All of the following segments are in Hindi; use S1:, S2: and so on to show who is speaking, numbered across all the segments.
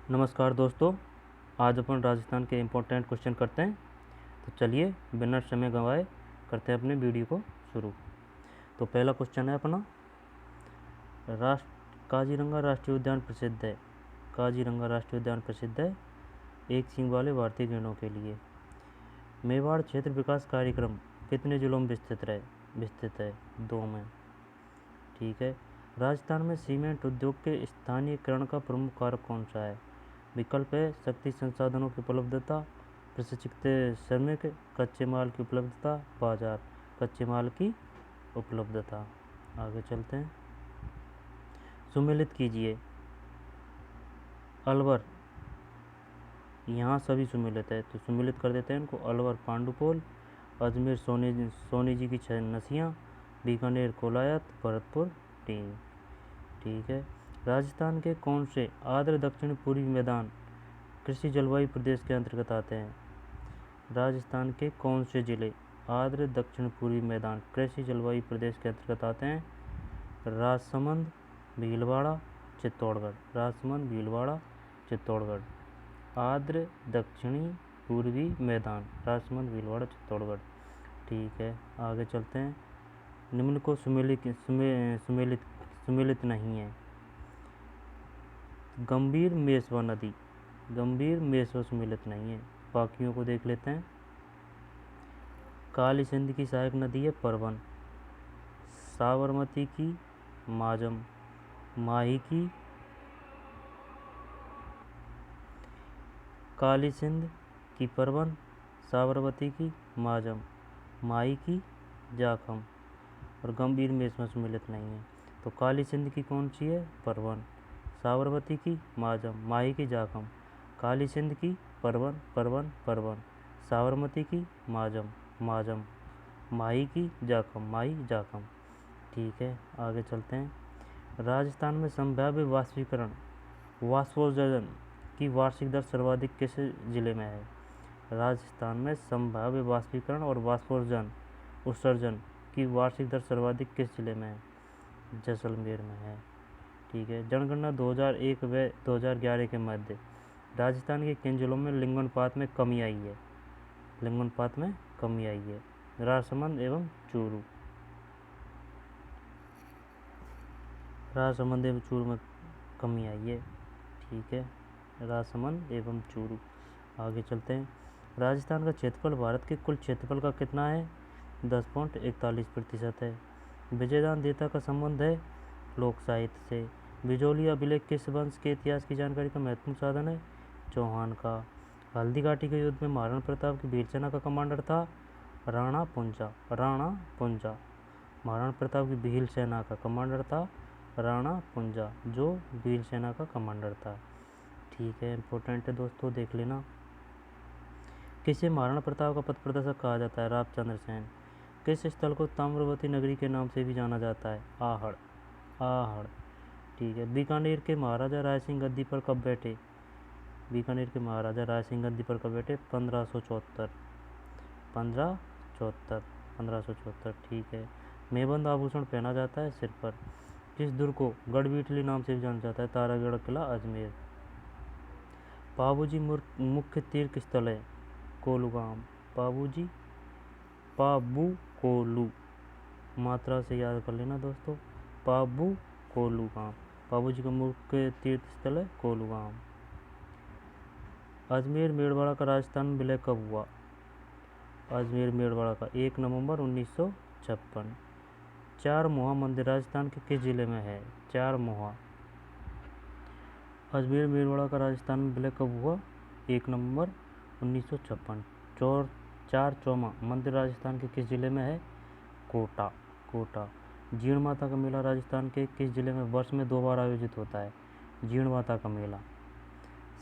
S1: नमस्कार दोस्तों, आज अपन राजस्थान के इम्पोर्टेंट क्वेश्चन करते हैं। तो चलिए बिना समय गंवाए करते हैं अपने वीडियो को शुरू। तो पहला क्वेश्चन है अपना, काजीरंगा राष्ट्रीय उद्यान प्रसिद्ध है। काजीरंगा राष्ट्रीय उद्यान प्रसिद्ध है एक सींग वाले भारतीय गैंडों के लिए। मेवाड़ क्षेत्र विकास कार्यक्रम कितने जिलों में विस्तृत है? 2 में। ठीक है। राजस्थान में सीमेंट उद्योग के स्थानीयकरण का प्रमुख कारक कौन सा है? विकल्प है शक्ति संसाधनों की उपलब्धता, प्रशिक्षित श्रमिक, कच्चे माल की उपलब्धता, बाजार। कच्चे माल की उपलब्धता। आगे चलते हैं। सुमेलित कीजिए। अलवर, यहाँ सभी सुमेलित है तो सुमेलित कर देते हैं इनको। अलवर पांडुपोल, अजमेर सोनी जी की 6 नसियाँ, बीकानेर कोलायत, भरतपुर टीम। ठीक है। राजस्थान के कौन से आर्द्र दक्षिण पूर्वी मैदान कृषि जलवायु प्रदेश के अंतर्गत आते हैं? राजस्थान के कौन से जिले आर्द्र दक्षिण पूर्वी मैदान कृषि जलवायु प्रदेश के अंतर्गत आते हैं? राजसमंद, भीलवाड़ा, चित्तौड़गढ़। राजसमंद, भीलवाड़ा, चित्तौड़गढ़। आर्द्र दक्षिणी पूर्वी मैदान, राजसमंद, भीलवाड़ा, चित्तौड़गढ़। ठीक है। आगे चलते हैं। निम्न को सुमेलित नहीं है। गंभीर मेसवा नदी, गंभीर मेसवा सुमेलित नहीं है। बाकियों को देख लेते हैं। काली सिंध की सहायक नदी है परवन। साबरमती की माजम, माही की काली सिंध की परवन, साबरमती की माजम, माही की जाखम। और गंभीर में इसमें सुमेलित नहीं है। तो काली सिंध की कौन सी है? परवन। साबरमती की माजम, माही की जाखम। काली सिंध की परवन, परवन, परवन। साबरमती की माजम, माजम। माही की जाखम, माही, जाखम। ठीक है। आगे चलते हैं। राजस्थान में संभाव्य वाष्पोत्सर्जन की वार्षिक दर सर्वाधिक किस जिले में है? राजस्थान में संभाव्य वाष्पीकरण और वाष्पोत्सर्जन उत्सर्जन की वार्षिक दर सर्वाधिक किस जिले में है? जैसलमेर में है। ठीक है। जनगणना 2001 व 2011 के मध्य राजस्थान के किन जिलों में लिंगानुपात में कमी आई है? लिंगानुपात में कमी आई है। राजसमंद एवं चूरू। राजसमंद एवं चूरू में कमी आई है। ठीक है। राजसमंद एवं चूरू। आगे चलते हैं। राजस्थान का क्षेत्रफल भारत के कुल क्षेत्रफल का कितना है? 10.41% है। विजयदान देता का संबंध है लोक साहित्य से। बिजौली अभिलेख किस वंश के इतिहास की जानकारी का महत्वपूर्ण साधन है? चौहान का। हल्दी घाटी के युद्ध में महाराणा प्रताप की वीर सेना का कमांडर था राणा पुंजा। राणा पुंजा। महाराणा प्रताप की भील सेना का कमांडर था राणा पुंजा, जो वीर सेना का कमांडर था। ठीक है। इंपॉर्टेंट है दोस्तों, देख लेना। किसे महाराणा प्रताप का पथ प्रदर्शक कहा जाता है? रामचंद्र सेन। किस स्थल को ताम्रवती नगरी के नाम से भी जाना जाता है? आहड़। आहड़। ठीक है। बीकानेर के महाराजा रायसिंह गद्दी पर कब बैठे? बीकानेर के महाराजा रायसिंह गद्दी पर कब बैठे? 1574। 1574। 1574। ठीक है। मेबंद आभूषण पहना जाता है सिर पर। किस दुर्ग को गढ़बीटली नाम से भी जाना जाता है? तारागढ़ किला, अजमेर। पाबूजी मुख्य तीर्थ स्थल है? कोलूगाम। पाबू कोलू, मात्रा से याद कर लेना दोस्तों। पाबू कोलूगाम। पाबूजी का मुख्य तीर्थ स्थल है कोलूगाम। अजमेर मेड़वाड़ा का राजस्थान में विलय कब हुआ? अजमेर मेड़वाड़ा का 1 नवंबर 1956। चार मोहा मंदिर राजस्थान के किस जिले में है? चार मोहा। अजमेर मेड़वाड़ा का राजस्थान में विलय कब हुआ? 1 नवंबर 1956। चार चौमा मंदिर राजस्थान के किस जिले में है? कोटा। कोटा। जीण माता का मेला राजस्थान के किस जिले में वर्ष में 2 बार आयोजित होता है? जीण माता का मेला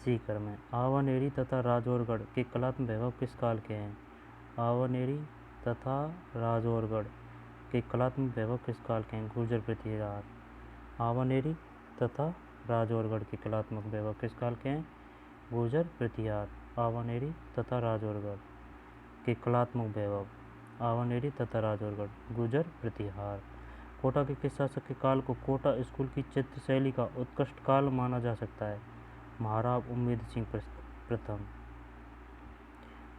S1: सीकर में। आवानेरी तथा राजौरगढ़ के कलात्मक वैभव किस काल के हैं? आवानेरी तथा राजौरगढ़ के कलात्मक वैभव किस काल के हैं? गुर्जर प्रतिहार। आवानेरी तथा राजौरगढ़ के कलात्मक वैभव किस काल के हैं? गुर्जर प्रतिहार। आवानेरी तथा राजौरगढ़ के कलात्मक वैभव। आवानेरी तथा राजौरगढ़, गुर्जर प्रतिहार। कोटा के किस शासक के काल को कोटा स्कूल की चित्र शैली का उत्कृष्ट काल माना जा सकता है? महाराज उम्मेद सिंह प्रथम।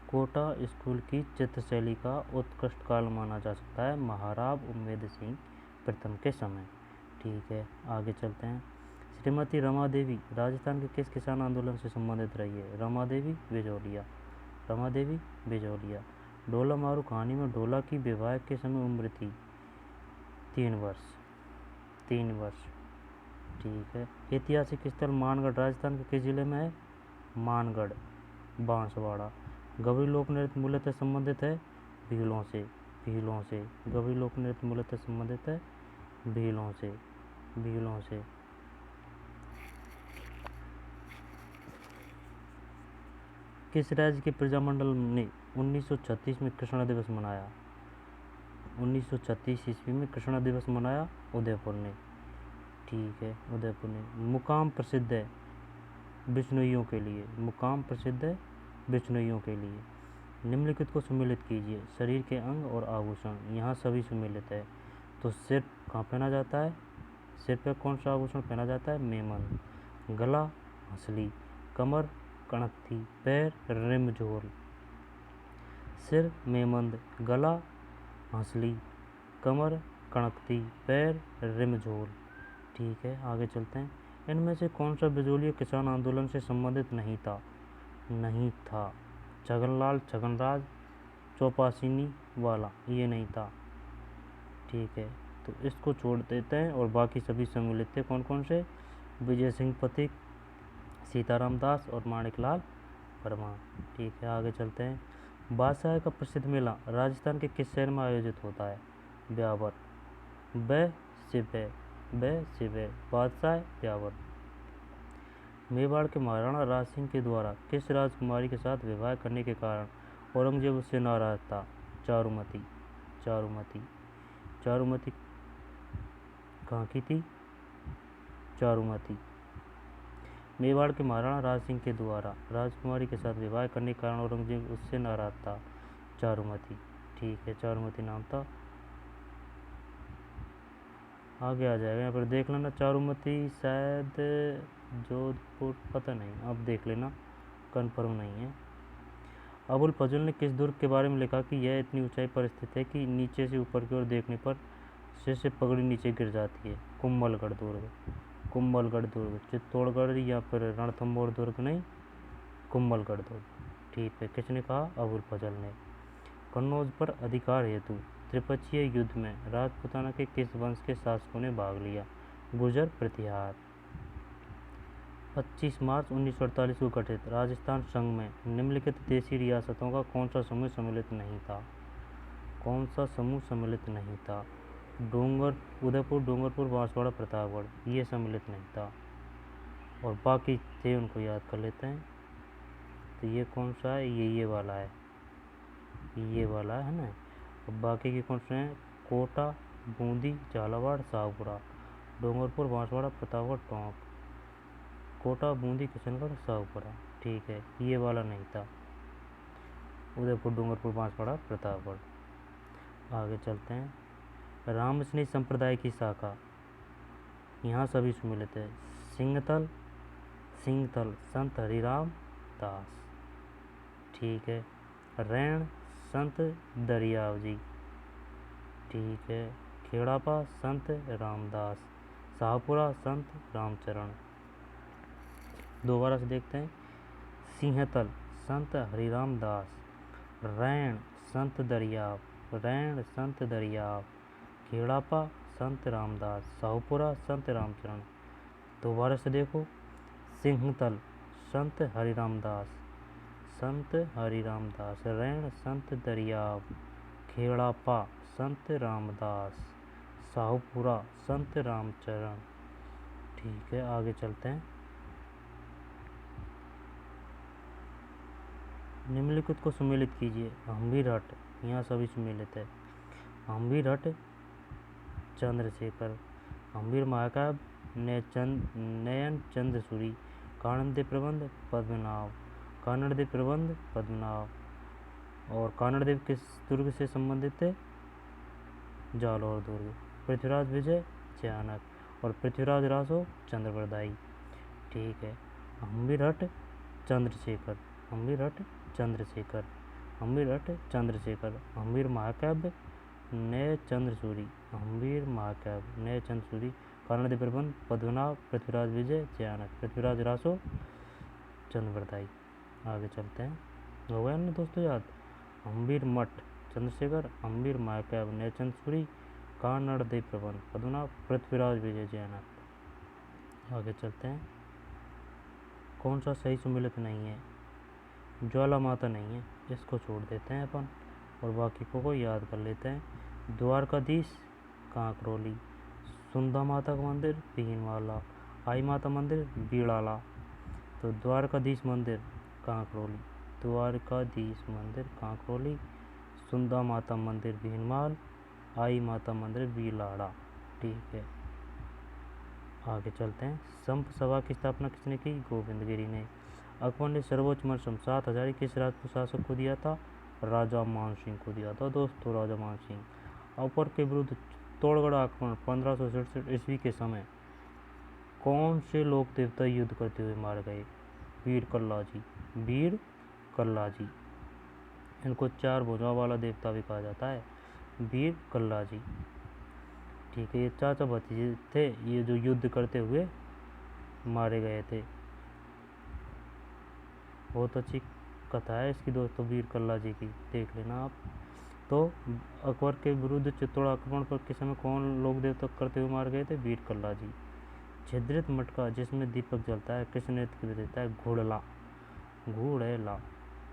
S1: कोटा स्कूल की चित्रशैली का उत्कृष्ट काल माना जा सकता है महाराज उम्मेद सिंह प्रथम के समय। ठीक है, आगे चलते हैं। श्रीमती रमा देवी राजस्थान के किस किसान आंदोलन से संबंधित रही है? रमा देवी बिजौलिया। रमा देवी बिजौलिया। डोला मारू कहानी में डोला की विवाह के समय उम्र थी 3 वर्ष। 3 वर्ष। ठीक है। ऐतिहासिक स्थल मानगढ़ राजस्थान के किस जिले में है? मानगढ़, बांसवाड़ा। गवरी लोक नृत्य मूलतः संबंधित है भीलों से। भीलों से। गवरी लोक नृत्य मूलतः संबंधित है भीलों से। भीलों से। किस राज्य के प्रजामंडल ने 1936 में कृष्णा दिवस मनाया? 1936 ईस्वी में कृष्णा दिवस मनाया उदयपुर ने। ठीक है, उदयपुर ने। मुकाम प्रसिद्ध है बिश्नोइयों के लिए। मुकाम प्रसिद्ध है बिश्नोइयों के लिए। निम्नलिखित को सम्मिलित कीजिए। शरीर के अंग और आभूषण, यहाँ सभी सम्मिलित है। तो सिर कहाँ पहना जाता है? सिर पर कौन सा आभूषण पहना जाता है? मेमन। गला हंसली, कमर कणकथी, पैर रिमझोल। सिर मेमंद, गला हंसली, कमर कणकथी, पैर रिमझोल। ठीक है, आगे चलते हैं। इनमें से कौन सा बिजौलिया किसान आंदोलन से संबंधित नहीं था? नहीं था। छगनलाल छगनराज चौपासीनी वाला, ये नहीं था। ठीक है, तो इसको छोड़ देते हैं और बाकी सभी सम्मिलित थे। कौन कौन से? विजय सिंह पथिक, सीताराम दास और माणिकलाल वर्मा। ठीक है, आगे चलते हैं। बादशाह का प्रसिद्ध मेला राजस्थान के किस शहर में आयोजित होता है? ब्यावर। ब शिव बादशाह ब्यावर। मेवाड़ के महाराणा राज सिंह के द्वारा किस राजकुमारी के साथ विवाह करने के कारण औरंगजेब उससे नाराज था? चारुमती। चारुमती। चारुमती कहाँ की थी? चारुमती। मेवाड़ के महाराणा राज सिंह के द्वारा राजकुमारी के साथ विवाह करने के कारण औरंगजेब उससे नाराज था? चारुमती। ठीक है, चारुमती नाम था। आगे आ जाएगा, यहाँ पर देख लेना। चारुमती शायद जोधपुर, पता नहीं, अब देख लेना, कन्फर्म नहीं है। अबुल फजल ने किस दुर्ग के बारे में लिखा कि यह इतनी ऊंचाई पर स्थित है कि नीचे से ऊपर की ओर देखने पर सिर से पगड़ी नीचे गिर जाती है? कुंभलगढ़ दुर्ग। कुंभलगढ़ दुर्ग। चित्तौड़गढ़ या फिर रणथंभौर दुर्ग नहीं, कुंभलगढ़ दुर्ग। ठीक है, किसने कहा? अबुल फजल ने। कन्नौज पर अधिकार हेतु त्रिपक्षीय युद्ध में राजपूताना के किस वंश के शासकों ने भाग लिया? गुर्जर प्रतिहार। 25 मार्च 1948 को गठित राजस्थान संघ में निम्नलिखित देशी रियासतों का कौन सा समूह सम्मिलित नहीं था? कौन सा समूह सम्मिलित नहीं था? उदयपुर, डूंगरपुर, बांसवाड़ा, प्रतापगढ़, ये सम्मिलित नहीं था। और बाकी थे उनको याद कर लेते हैं। तो ये कौन सा है? ये वाला है, ये वाला है ना। अब बाकी के कौन से हैं? कोटा, बूंदी, झालावाड़, शाहपुरा। डूंगरपुर, बांसवाड़ा, प्रतापगढ़, टोंक। कोटा, बूंदी, किशनगढ़, शाहपुरा। ठीक है, ये वाला नहीं था। उदयपुर, डूंगरपुर, बांसवाड़ा, प्रतापगढ़। आगे चलते हैं। रामस्नेही संप्रदाय की शाखा, यहाँ सभी सम्मिलित है। सिंहतल संत हरिराम दास। ठीक है। रैण संत दरियाव जी। ठीक है। खेड़ापा संत रामदास। शाहपुरा संत रामचरण। दोबारा से देखते हैं। सिंहतल संत हरिराम दास, रैण संत दरियाव, खेड़ापा संत रामदास, शाहपुरा संत रामचरण। दोबारा से देखो। सिंहतल संत हरिराम दास, रैण संत दरियाव, खेड़ापा संत रामदास, शाहपुरा संत रामचरण। ठीक है, आगे चलते हैं। निम्नलिखित को सम्मिलित कीजिए। हम्बीर हट, यहाँ सभी सम्मिलित है। हम्बीर हट चंद्रशेखर। हम्बीर महाकाव्य नयन चंद्र सूरी। कानड़देव प्रबंध पद्मनाभ। और कानड़देव किस दुर्ग से संबंधित थे? जालौर दुर्ग। पृथ्वीराज विजय चाणक्य और पृथ्वीराज रासो चंद्रप्रदायी। ठीक है, हम्मीरहट चंद्रशेखर, हम्मीरहट चंद्रशेखर, हम्मीरहट चंद्रशेखर। हम्मीर महाकाव्य नय चंद्रसूरी, हम्मीर महाकाव्य नय चंद्रसूरी। कानड़ प्रबंध पद्मनाभ, पृथ्वीराज विजय, जयानक, पृथ्वीराज रासो, चंद्रवरदाई। आगे चलते हैं, हो गया ना दोस्तों याद। हम्मीर मठ चंद्रशेखर, हम्मीर महाकाव्य नय चंद्रसूरी, कानड़ प्रबंध पद्मनाभ, पृथ्वीराज विजय, जयानक। आगे चलते हैं, कौन सा सही सुमेलित नहीं है? ज्वाला माता नहीं है, इसको छोड़ देते हैं अपन और बाकी को याद कर लेते हैं। द्वारकाधीश कांकरोली, सुंदा माता का मंदिर भीनवाला, आई माता मंदिर बीड़ाला। तो द्वारकाधीश मंदिर कांकरोली, द्वारकाधीश मंदिर कांकरोली, सुंदा माता मंदिर भीनमाल, आई माता मंदिर बीलाड़ा। ठीक है, आगे चलते हैं। संप सभा की स्थापना किसने की? गोविंद गिरी ने। अकबर ने सर्वोच्च मरसम 7,000 किस राजपूत शासक को दिया था? राजा मान सिंह को दिया था दोस्तों, राजा मान सिंह। अकबर के विरुद्ध चित्तौड़गढ़ आक्रमण 1567 ईस्वी के समय कौन से लोक देवता युद्ध करते हुए मारे गए? वीर कल्लाजी, वीर कल्लाजी। इनको 4 भुजाओं वाला देवता भी कहा जाता है, वीर कल्लाजी। ठीक है, ये चाचा भतीजे थे, ये जो युद्ध करते हुए मारे गए थे। बहुत अच्छी कथा है इसकी दोस्तों, वीर कल्लाजी की, देख लेना आप। तो अकबर के विरुद्ध चित्तौड़ आक्रमण पर के समय कौन लोक देवता करते हुए मारे गए थे? वीर कल्लाजी। छिद्रित मटका जिसमें दीपक जलता है किस नृत्य को देता है? घुड़ला, घुड़ेला।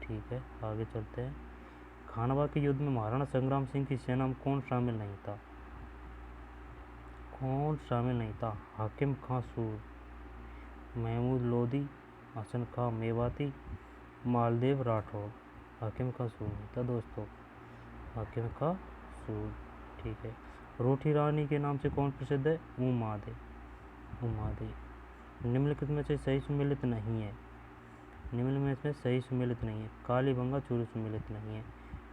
S1: ठीक है, आगे चलते हैं। खानवा के युद्ध में महाराणा संग्राम सिंह की सेना में कौन शामिल नहीं था? कौन शामिल नहीं था? हाकिम खां सूर, महमूद लोधी, हसन खां मेवाती, मालदेव राठौर। हाकिम खां सूर नहीं था दोस्तों, हाकिम खां सूर। ठीक है, रोटी रानी के नाम से कौन प्रसिद्ध है? उमादे, उमादे। निम्नलिखित में से सही सुमेलित नहीं है, निम्न में से सही सुमेलित नहीं है। कालीबंगा चूरू सुमेलित नहीं है,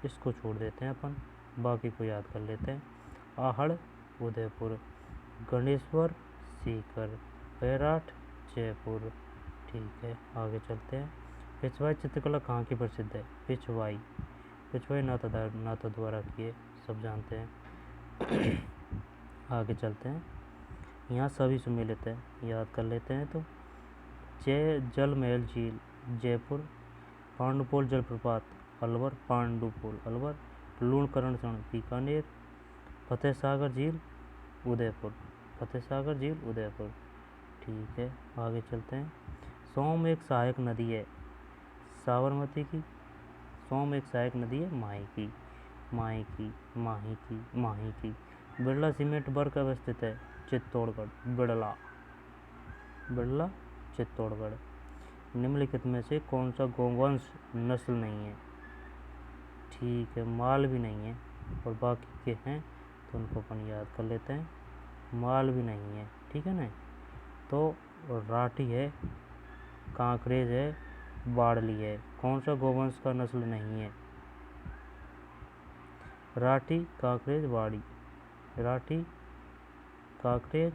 S1: इसको छोड़ देते हैं अपन, बाकी को याद कर लेते हैं। आहड़ उदयपुर, गणेश्वर सीकर, बैराठ जयपुर। ठीक है, आगे चलते हैं। पिछवाई चित्रकला कहाँ की प्रसिद्ध है? पिछवाई, पिछवाई नाथा द्वारा किए, सब जानते हैं। आगे चलते हैं, यहाँ सभी सुमेलित है, याद कर लेते हैं। तो जल महल झील जयपुर, पांडुपोल जलप्रपात अलवर, पांडुपोल अलवर, लूणकरण बीकानेर, फतेह सागर झील उदयपुर, फतेह सागर झील उदयपुर। ठीक है, आगे चलते हैं। सोम एक सहायक नदी है साबरमती की, सोम एक सहायक नदी है माही की, माही की, माही की, माही की। बिरला सीमेंट वर्क अवस्थित है चित्तौड़गढ़, बिरला, बिरला चित्तौड़गढ़। निम्नलिखित में से कौन सा गोवंश नस्ल नहीं है? ठीक है, माल भी नहीं है और बाकी के हैं तो उनको अपन याद कर लेते हैं। माल भी नहीं है, ठीक है ना। तो राठी है, कांकरेज है, बाड़ली है। कौन सा गोवंश का नस्ल नहीं है? राठी, कांकरेज, बाड़ी, राठी, कांकरेज,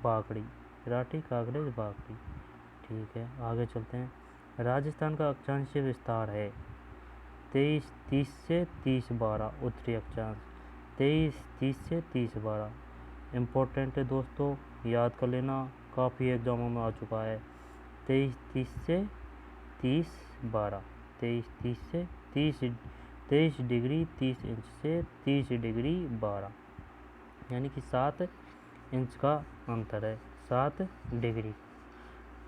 S1: बाकड़ी, राठी, कांकरेज, बाकड़ी। ठीक है, आगे चलते हैं। राजस्थान का अक्षांशीय विस्तार है 23-30 से 30-12, उत्तरी अक्षांश 23-30 से 30-12। इम्पोर्टेंट है दोस्तों, याद कर लेना, काफ़ी एग्जामों में आ चुका है। 23-30 से 30-12, 23-30 से 23 डिग्री 30 इंच से 30 डिग्री 12, यानी कि 7 इंच का अंतर है, 7 डिग्री।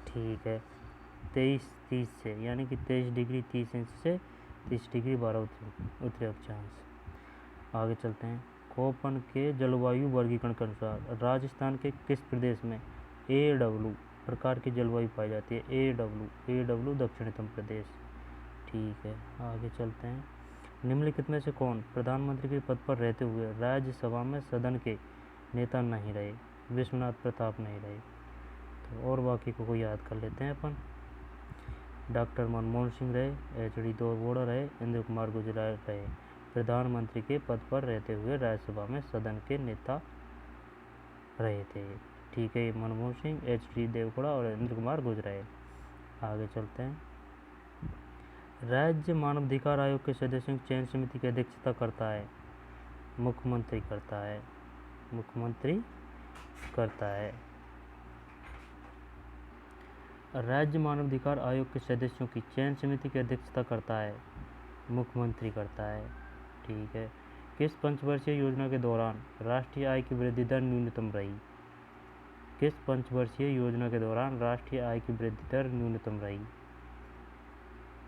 S1: ठीक है, 23-30 से यानी कि 23 डिग्री 30 इंच से 30 डिग्री 12 उत्तरी अक्षांश। आगे चलते हैं। कोपन के जलवायु वर्गीकरण के अनुसार राजस्थान के किस प्रदेश में AW प्रकार की जलवायु पाई जाती है? AW दक्षिणतम प्रदेश। ठीक है, आगे चलते हैं। निम्नलिखित में से कौन प्रधानमंत्री के पद पर रहते हुए राज्यसभा में सदन के नेता नहीं रहे? विश्वनाथ प्रताप नहीं रहे। तो और बाकी को याद कर लेते हैं अपन। डॉक्टर मनमोहन सिंह रहे, HD देवेगौड़ा रहे, इंद्र कुमार गुजराल रहे। प्रधानमंत्री के पद पर रहते हुए राज्यसभा में सदन के नेता रहे थे। ठीक है, मनमोहन सिंह, HD देवेगौड़ा और इंद्र कुमार गुजराल। आगे चलते हैं। राज्य मानवाधिकार आयोग के सदस्यों की चयन समिति की अध्यक्षता करता है, मुख्यमंत्री करता है, मुख्यमंत्री करता है। राज्य मानवाधिकार आयोग के सदस्यों की चयन समिति की अध्यक्षता करता है, मुख्यमंत्री करता है। ठीक है। किस पंचवर्षीय योजना के दौरान राष्ट्रीय आय की वृद्धि दर न्यूनतम रही? किस पंचवर्षीय योजना के दौरान राष्ट्रीय आय की वृद्धि दर न्यूनतम रही?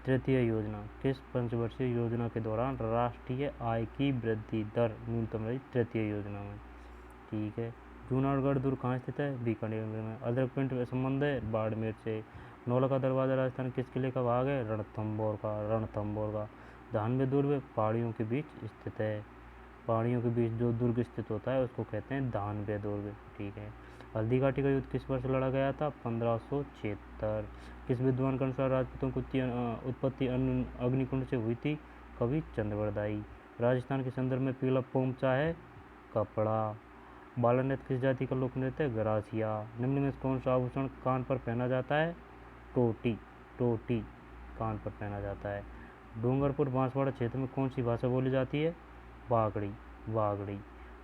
S1: तृतीय योजना। किस पंचवर्षीय योजना के दौरान राष्ट्रीय आय की वृद्धि दर न्यूनतम रही? तृतीय योजना में। ठीक है। जूनागढ़ दुर्ग कहाँ स्थित है? बीकानेर में। अदरक पिंड में संबंध है बाड़मेर से। नौला का दरवाजा राजस्थान किस किले का भाग है? रणथंभौर का, रणथंभौर का। धानबे दुर्ग पहाड़ियों के बीच स्थित है। पहाड़ियों के बीच जो दुर्ग स्थित होता है उसको कहते हैं धानबे दुर्ग। ठीक है। हल्दी घाटी का युद्ध किस वर्ष लड़ा गया था? 1576। किस विद्वान के अनुसार राजपूतों की उत्पत्ति अग्निकुंड से हुई थी? कवि चंद्रवरदाई। राजस्थान के संदर्भ में पीला पोमचा है कपड़ा। बाला नृत्य किस जाति का लोक नृत्य है? गरासिया। निम्न में कौन सा आभूषण कान पर पहना जाता है? टोटी। टोटी कान पर पहना जाता है। डूंगरपुर बांसवाड़ा क्षेत्र में कौन सी भाषा बोली जाती है? बागड़ी। बागड़ी।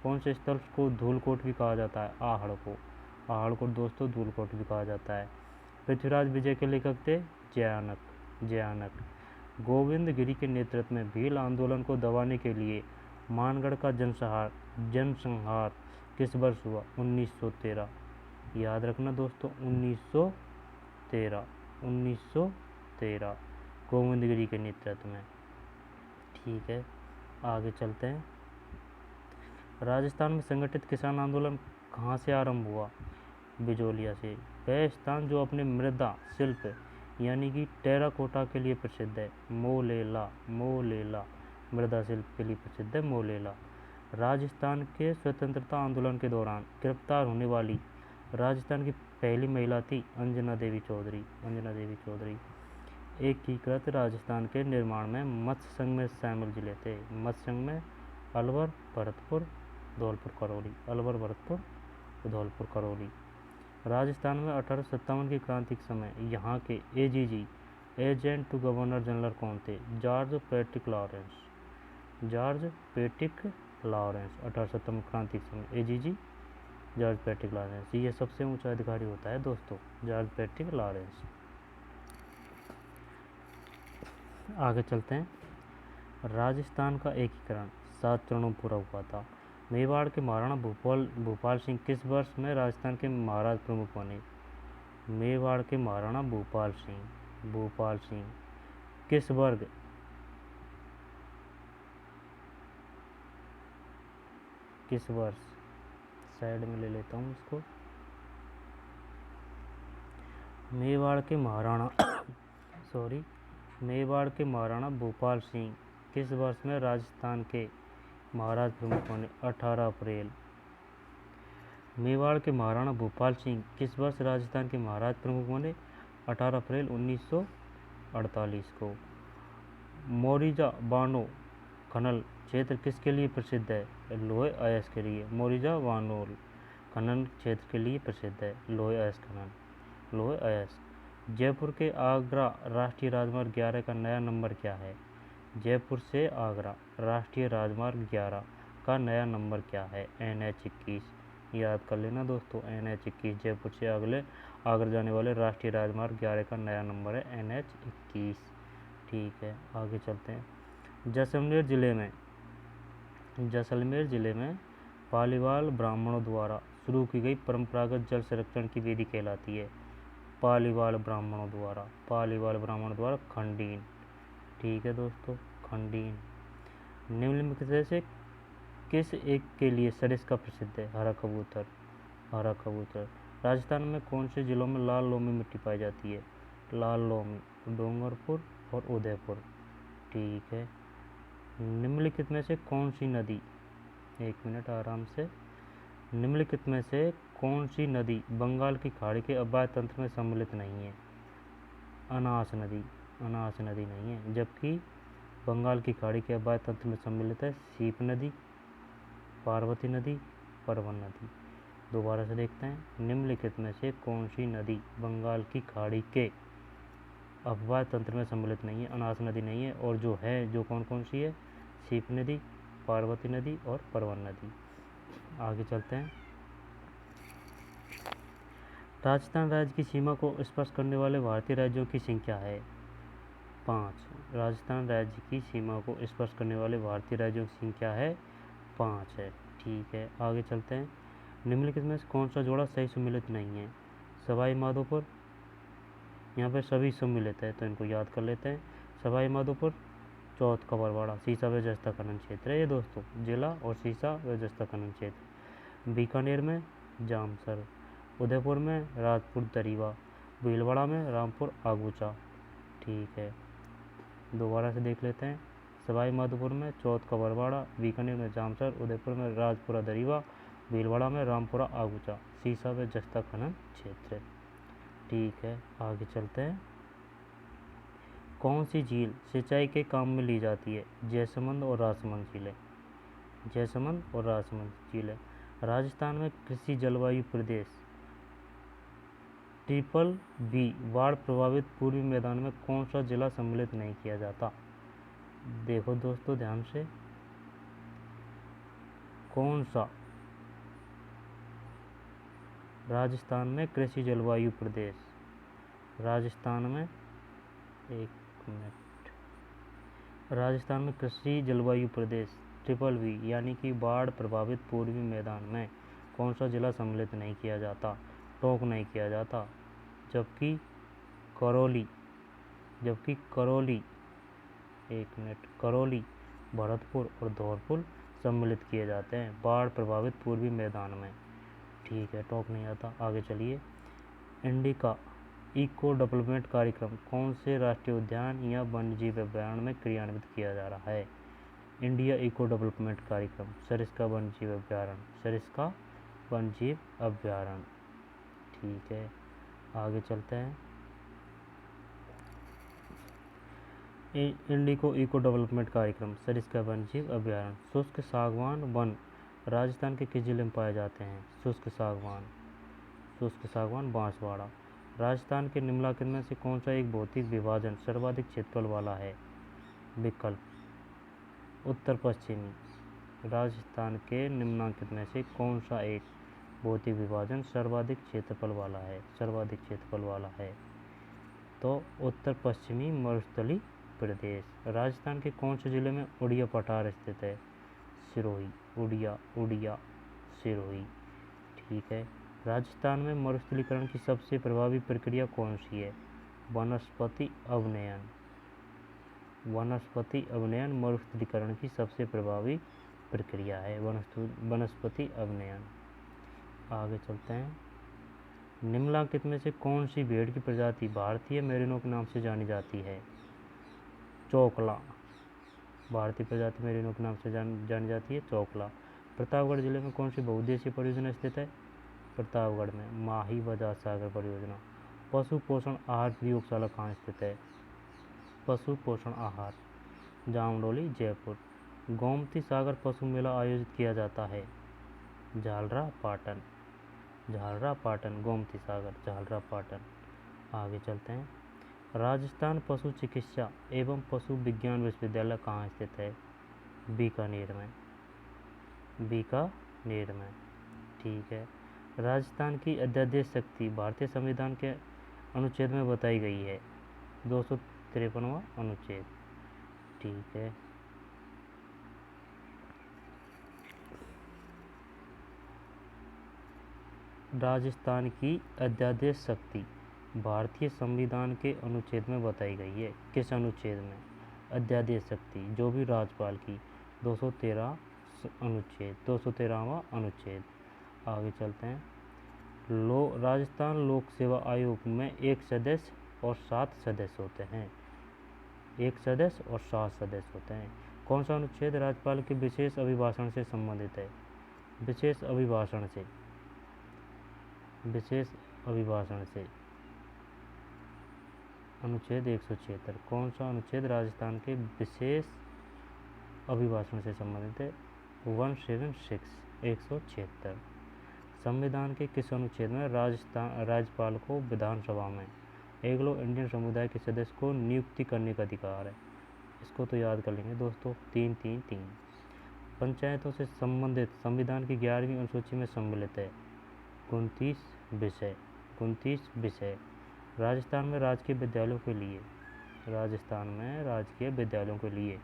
S1: कौन से स्थल को धूलकोट भी कहा जाता है? आहड़ को। आहड़ को दोस्तों धूलकोट भी कहा जाता है। पृथ्वीराज विजय के लेखक थे? जयानक। जयानक। गोविंद गिरी के नेतृत्व में भील आंदोलन को दबाने के लिए मानगढ़ का जनसंहार किस वर्ष हुआ? 1913। याद रखना दोस्तों 1913। 1913 गोविंद गिरी के नेतृत्व में। ठीक है। आगे चलते हैं। राजस्थान में संगठित किसान आंदोलन कहाँ से आरंभ हुआ? बिजोलिया से। वह स्थान जो अपने मृदा शिल्प यानी कि टेराकोटा के लिए प्रसिद्ध है? मोलेला। मोलेला मृदा शिल्प के लिए प्रसिद्ध है मोलेला। राजस्थान के स्वतंत्रता आंदोलन के दौरान गिरफ्तार होने वाली राजस्थान की पहली महिला थी अंजना देवी चौधरी। अंजना देवी चौधरी। एकीकृत राजस्थान के निर्माण में मत्स्य संघ में शामिल जिले थे। मत्स्य संघ में अलवर, भरतपुर, धौलपुर, करौली। अलवर, भरतपुर, धौलपुर, करौली। राजस्थान में 1857 की क्रांति के समय यहाँ के AGG agent to governor general कौन थे? George Patrick Lawrence. George Patrick Lawrence. 1857 क्रांति के समय एजीजी जॉर्ज पैट्रिक लॉरेंस। ये सबसे ऊंचा अधिकारी होता है दोस्तों, जॉर्ज पैट्रिक लॉरेंस। आगे चलते हैं। राजस्थान का एकीकरण 7 चरणों में पूरा हुआ था। मेवाड़ के महाराणा भूपाल सिंह किस वर्ष में राजस्थान के महाराज प्रमुख बने? मेवाड़ के महाराणा भूपाल सिंह किस वर्ग किस वर्ष? साइड में ले लेता हूँ इसको। मेवाड़ के महाराणा मेवाड़ के महाराणा भूपाल सिंह किस वर्ष में राजस्थान के महाराज प्रमुख बने? 18 अप्रैल। मेवाड़ के महाराणा भूपाल सिंह किस वर्ष राजस्थान के महाराज प्रमुख बने? 18 अप्रैल 1948 को। मोरिजा बानो खनन क्षेत्र किसके लिए प्रसिद्ध है? लोहे अयस्क के लिए। मोरिजा बानोल खनन क्षेत्र के लिए प्रसिद्ध है लोहे अयस्क खनन, लोहे अयस्क। जयपुर के आगरा राष्ट्रीय राजमार्ग 11 का नया नंबर क्या है? जयपुर से आगरा राष्ट्रीय राजमार्ग 11 का नया नंबर क्या है? NH 21। याद कर लेना दोस्तों, NH 21 जयपुर से आगरा जाने वाले राष्ट्रीय राजमार्ग 11 का नया नंबर है NH 21। ठीक है। आगे चलते हैं। जैसलमेर जिले में पालीवाल ब्राह्मणों द्वारा शुरू की गई परंपरागत जल संरक्षण की विधि कहलाती है? पालीवाल ब्राह्मणों द्वारा खंडीन। ठीक है दोस्तों, खंडीन। निम्नलिखित में से किस एक के लिए सरिस्का प्रसिद्ध है? हरा कबूतर। हरा कबूतर। राजस्थान में कौन से जिलों में लाल लोमी मिट्टी पाई जाती है? लाल लोमी डूंगरपुर और उदयपुर। ठीक है। निम्नलिखित में से कौन सी नदी, एक मिनट आराम से, निम्नलिखित में से कौन सी नदी बंगाल की खाड़ी के अवायद तंत्र में सम्मिलित नहीं है? अनास नदी। अनास नदी नहीं है। जबकि बंगाल की खाड़ी के अवायद तंत्र में सम्मिलित है सीप नदी, पार्वती नदी, परवन नदी। दोबारा से देखते हैं। निम्नलिखित में से कौन सी नदी बंगाल की खाड़ी के अपवाह तंत्र में सम्मिलित नहीं है, अनास नदी नहीं है, और जो है जो कौन कौन सी है, सीप नदी, पार्वती नदी और परवन नदी। आगे चलते हैं। राजस्थान राज्य की सीमा को स्पर्श करने वाले भारतीय राज्यों की संख्या है 5। राजस्थान राज्य की सीमा को स्पर्श करने वाले भारतीय राज्यों की संख्या है 5 है। ठीक है, आगे चलते हैं। निम्नलिखित में से कौन सा जोड़ा सही सम्मिलित नहीं है? सवाई माधोपुर, यहाँ पे सभी सम्मिलित है तो इनको याद कर लेते हैं। सवाई माधोपुर, चौथ कबरवाड़ा, सीसा व जस्ता खनन क्षेत्र है ये दोस्तों, जिला और सीसा व जस्ता खनन क्षेत्र। बीकानेर में जामसर, उदयपुर में राजपुर दरीवा, भीलवाड़ा में रामपुर आगूचा। ठीक है, दोबारा से देख लेते हैं। सवाई माधोपुर में चौथ कबरवाड़ा, बीकानेर में जामसर, उदयपुर में राजपुरा दरीवा, भीलवाड़ा में रामपुरा आगूचा, सीसा व जस्ता खनन क्षेत्र। ठीक है, आगे चलते हैं। कौन सी झील सिंचाई के काम में ली जाती है? जयसमंद और राजसमंद झीलें, जयसमंद और राजसमंद झीलें। राजस्थान में कृषि जलवायु प्रदेश BBB बाढ़ प्रभावित पूर्वी मैदान में कौन सा जिला सम्मिलित नहीं किया जाता? देखो दोस्तों ध्यान से, कौन सा राजस्थान में कृषि जलवायु प्रदेश, राजस्थान में, एक मिनट, राजस्थान में कृषि जलवायु प्रदेश BBB यानी कि बाढ़ प्रभावित पूर्वी मैदान में कौन सा जिला सम्मिलित नहीं किया जाता, टोक नहीं किया जाता? जबकि करौली, एक मिनट, करौली, भरतपुर और धौलपुर सम्मिलित किए जाते हैं बाढ़ प्रभावित पूर्वी मैदान में। ठीक है, टोक नहीं आता। आगे चलिए। इंडिका इको डेवलपमेंट कार्यक्रम कौन से राष्ट्रीय उद्यान या वन्यजीव अभयारण्य में क्रियान्वित किया जा रहा है? इंडिया इको डेवलपमेंट कार्यक्रम सरिस्का वन्यजीव अभयारण्य, सरिस्का वन्यजीव अभयारण्य। ठीक है, आगे चलते हैं। इंडिको इको डेवलपमेंट कार्यक्रम सरिस्का वन्यजीव अभयारण्य। शुष्क सागवान वन राजस्थान के किस जिले में पाए जाते हैं? शुष्क सागवान बांसवाड़ा। राजस्थान के निम्नलिखित में से कौन सा एक भौतिक विभाजन सर्वाधिक क्षेत्रफल वाला है? विकल्प उत्तर पश्चिमी। राजस्थान के निम्नलिखित में से कौन सा एक भौतिक विभाजन सर्वाधिक क्षेत्रफल वाला है? तो उत्तर पश्चिमी मरुस्थली प्रदेश। राजस्थान के कौन से जिले में उड़िया पठार स्थित है? सिरोही, उड़िया सिरोही। ठीक है, राजस्थान में मरुस्थलीकरण की सबसे प्रभावी प्रक्रिया कौन सी है? वनस्पति अवनयन मरुस्थलीकरण की सबसे प्रभावी प्रक्रिया है, वनस्पति अवनयन। आगे चलते हैं। निम्नलिखित में से कौन सी भेड़ की प्रजाति भारतीय मेरिनो के नाम से जानी जाती है? चौकला, भारतीय प्रजाति मेरिनो के नाम से जानी जाती है चौकला। प्रतापगढ़ जिले में कौन सी बहुउद्देशीय परियोजना स्थित है? प्रतापगढ़ में माही बजाज सागर परियोजना। पशु पोषण आहार प्रयोगशाला कहाँ स्थित है? पशु पोषण आहार, जामडोली, जयपुर। गोमती सागर पशु मेला आयोजित किया जाता है? झालरापाटन, गोमती सागर, झालरापाटन। आगे चलते हैं। राजस्थान पशु चिकित्सा एवं पशु विज्ञान विश्वविद्यालय कहाँ स्थित है? बीकानेर में। ठीक है, राजस्थान की अध्यादेश शक्ति भारतीय संविधान के अनुच्छेद में बताई गई है? 253वां अनुच्छेद। ठीक है, राजस्थान की अध्यादेश शक्ति भारतीय संविधान के अनुच्छेद में बताई गई है? किस अनुच्छेद में? अध्यादेश शक्ति जो भी राज्यपाल की 213वां अनुच्छेद। आगे चलते हैं। राजस्थान लोक सेवा आयोग में एक सदस्य और 7 सदस्य होते हैं। कौन सा अनुच्छेद राज्यपाल के विशेष अभिभाषण से संबंधित है? विशेष अभिभाषण से अनुच्छेद 176। कौन सा अनुच्छेद राजस्थान के विशेष अभिभाषण से संबंधित है? 176। संविधान के किस अनुच्छेद में राज्यपाल को विधानसभा में एंग्लो इंडियन समुदाय के सदस्य को नियुक्ति करने का अधिकार है। इसको तो याद कर लेंगे दोस्तों, 3-3-3। पंचायतों से संबंधित संविधान की 11वीं अनुसूची में सम्मिलित है 29 विषय। राजस्थान में राजकीय विद्यालयों के लिए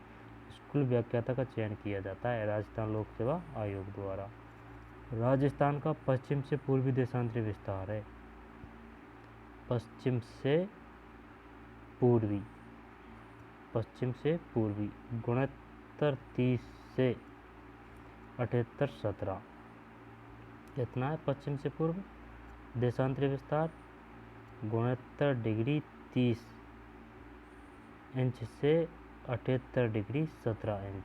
S1: स्कूल व्याख्याता का चयन किया जाता है राजस्थान लोक सेवा आयोग द्वारा। राजस्थान का पश्चिम से पूर्वी देशांतरी विस्तार है। पश्चिम से पूर्वी 69 से 78-17। कितना है पश्चिम से पूर्व? देशांतरी विस्तार 69 डिग्री 30 इंच से 78 डिग्री 17 इंच।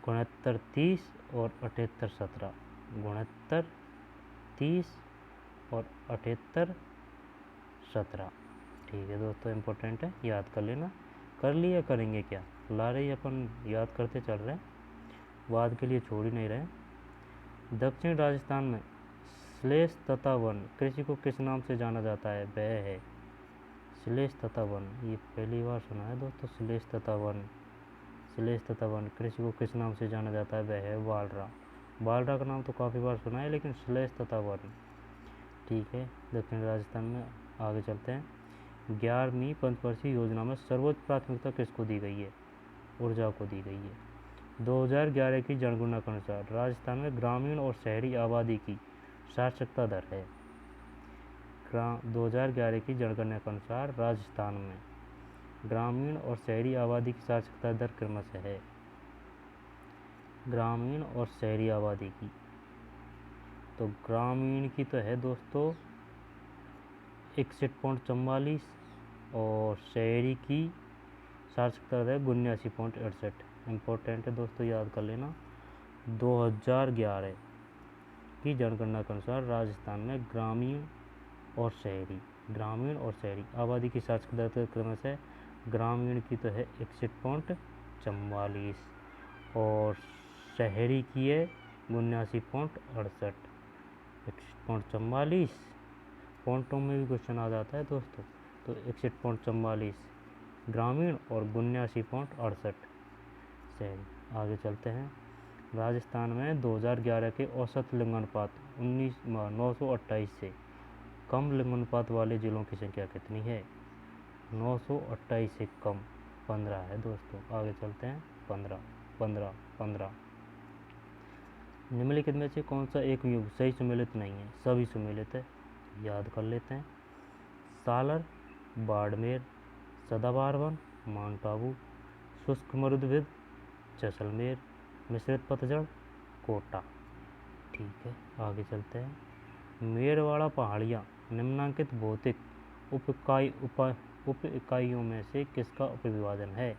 S1: 69 30 और 78 17। 69 30 और 78 17। ठीक है दोस्तों, इम्पोर्टेंट है, याद कर लेना। कर लिया, करेंगे क्या, ला रही अपन याद करते चल रहे हैं, बाद के लिए छोड़ ही नहीं रहे। दक्षिण राजस्थान में श्लेष तथा वन कृषि को किस नाम से जाना जाता है? वह है श्लेष तथा वन। ये पहली बार सुना है दोस्तों, श्लेष तथा वन कृषि को किस नाम से जाना जाता है? वह है बालरा। बालरा का नाम तो काफ़ी बार सुना है, लेकिन श्लेष तथा वन। ठीक है, दक्षिण राजस्थान में आगे चलते हैं। 11वीं पंचवर्षीय योजना में सर्वोच्च प्राथमिकता किसको दी गई है? ऊर्जा को दी गई है। 2011 की जनगणना के अनुसार राजस्थान में ग्रामीण और शहरी आबादी की साक्षरता दर है। 2011 की जनगणना के अनुसार राजस्थान में ग्रामीण और शहरी आबादी की साक्षरता दर क्रमशः है। ग्रामीण और शहरी आबादी की, तो ग्रामीण की तो है दोस्तों 61.44 और शहरी की साक्षरता दर 79.68। इम्पोर्टेंट है दोस्तों, याद कर लेना। 2011 की जनगणना के अनुसार राजस्थान में ग्रामीण और शहरी आबादी की साक्षरता दर क्रमशः ग्रामीण की तो है 61.44 और शहरी की है 79.68। 61.44 पॉइंटों में भी क्वेश्चन आ जाता है दोस्तों, तो 61.44 ग्रामीण और 79.68 शहरी। आगे चलते हैं। राजस्थान में 2011 के औसत लिंगानुपात 928 से कम लिंगानुपात वाले जिलों की संख्या कितनी है? 928 से कम 15 है दोस्तों। आगे चलते हैं। 15। निम्नलिखित में से कौन सा एक युग सही सुमेलित नहीं है? सभी सुमेलित है, याद कर लेते हैं। सालर, बाड़मेर, सदाबहार वन, माउंट आबू, शुष्क मरुद्भिद, जैसलमेर, मिश्रित पतझड़, कोटा। ठीक है, आगे चलते हैं। मेरवाड़ा पहाड़ियाँ निम्नांकित भौतिक उप इकाइयों में से किसका उपविभाजन है?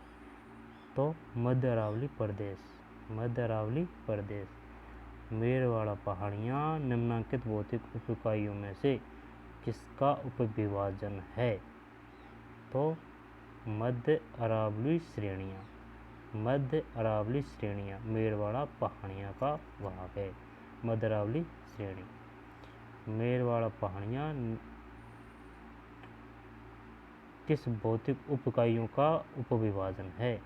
S1: तो मध्य अरावली प्रदेश। मेरवाड़ा पहाड़ियाँ निम्नांकित भौतिक उप इकाइयों में से किसका उपविभाजन है? तो मध्य अरावली श्रेणियाँ मेरवाड़ा पहाड़ियाँ का भाग है। मध्य अरावली श्रेणी। मेरवाड़ा पहाड़ियाँ किस भौतिक उप इकाइयों का उपविभाजन है?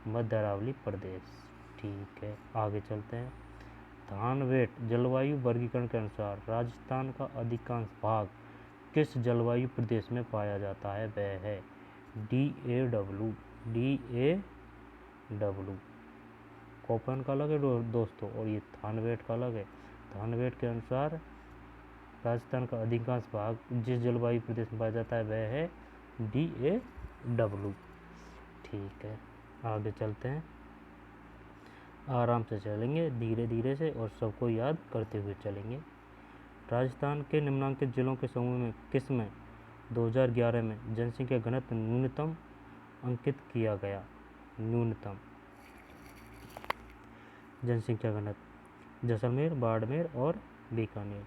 S1: मध्य अरावली प्रदेश। ठीक है, आगे चलते हैं। थानवेट जलवायु वर्गीकरण के अनुसार राजस्थान का अधिकांश भाग किस जलवायु प्रदेश में पाया जाता है? वह है DAW। कोपन का अलग है दोस्तों और ये थानवेट का अलग है। थानवेट के अनुसार राजस्थान का अधिकांश भाग जिस जलवायु प्रदेश में पाया जाता है वह है DAW। ठीक है, आगे चलते हैं। आराम से चलेंगे, धीरे धीरे से, और सबको याद करते हुए चलेंगे। राजस्थान के निम्नांकित जिलों के समूह में किस में 2011 में जनसंख्या घनत्व न्यूनतम अंकित किया गया? न्यूनतम जनसंख्या घनत्व जैसलमेर, बाड़मेर और बीकानेर।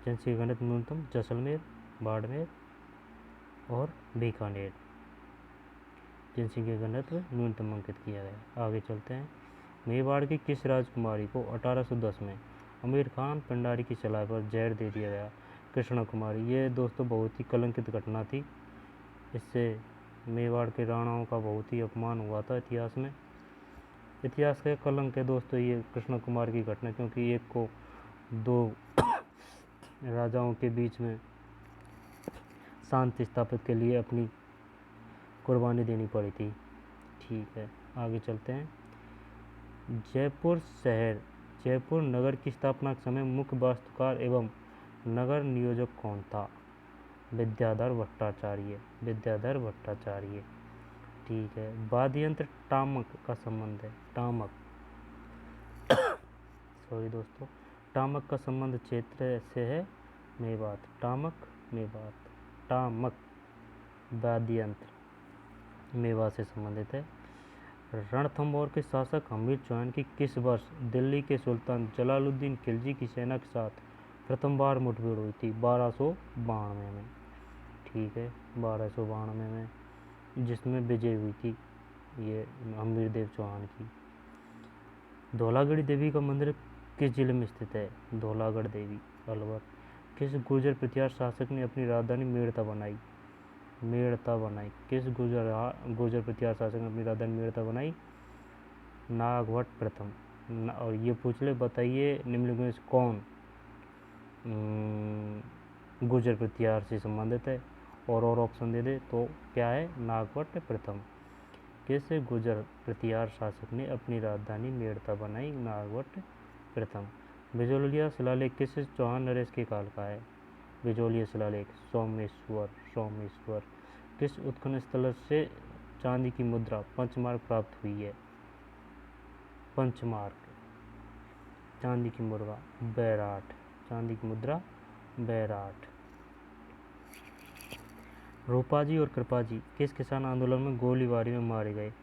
S1: जनसंख्या घनत्व न्यूनतम जैसलमेर, बाड़मेर और बीकानेर। जनसंख्या घनत्व न्यूनतम अंकित किया गया। आगे चलते हैं। मेवाड़ की किस राजकुमारी को 1810 में आमिर खान पिंडारी की सलाह पर जहर दे दिया गया। कृष्ण कुमारी, ये दोस्तों बहुत ही कलंकित घटना थी। इससे मेवाड़ के राणाओं का बहुत ही अपमान हुआ था इतिहास में। इतिहास का कलंक है दोस्तों ये कृष्ण कुमार की घटना, क्योंकि एक को दो राजाओं के बीच में शांति स्थापित के लिए अपनी कुर्बानी देनी पड़ी थी। ठीक है, आगे चलते हैं। जयपुर शहर, जयपुर नगर की स्थापना के समय मुख्य वास्तुकार एवं नगर नियोजक कौन था? विद्याधर भट्टाचार्य, विद्याधर भट्टाचार्य। ठीक है, वाद्य यंत्र टामक का संबंध है, टामक सॉरी दोस्तों, टामक का संबंध क्षेत्र से है मेवात, टामक मेवात, टामक वाद्य यंत्र मेवात से संबंधित है। रणथंभौर के शासक हमीर चौहान की किस वर्ष दिल्ली के सुल्तान जलालुद्दीन खिलजी की सेना के साथ प्रथम बार मुठभेड़ हुई थी? 1292 में। ठीक है, 1292 में, जिसमें विजय हुई थी ये हमीर देव चौहान की। धौलागढ़ी देवी का मंदिर किस जिले में स्थित है? धौलागढ़ देवी, अलवर। किस गुर्जर प्रतिहार शासक ने अपनी राजधानी मेड़ता बनाई? मेड़ता बनाई। किस गुर्जर प्रतिहार शासक ने अपनी राजधानी मेड़ता बनाई? नागभट्ट प्रथम। और ये पूछ ले, बताइए निम्नलिखित में से कौन गुर्जर प्रतिहार से संबंधित है, और ऑप्शन दे दे तो क्या है? नागभट्ट प्रथम। किस गुर्जर प्रतिहार शासक ने अपनी राजधानी मेड़ता बनाई? नागभट्ट प्रथम। बिजोलिया शिलालेख किस चौहान नरेश के काल का है? बिजोलिया शिलालेख सोमेश्वर, सोमेश्वर। किस उत्खनन स्थल से चांदी की मुद्रा पंचमार्क प्राप्त हुई है? पंचमार्क, चांदी की मुद्रा बैराट, चांदी की मुद्रा बैराट। रूपाजी और कृपाजी किस किसान आंदोलन में गोलीबारी में मारे गए?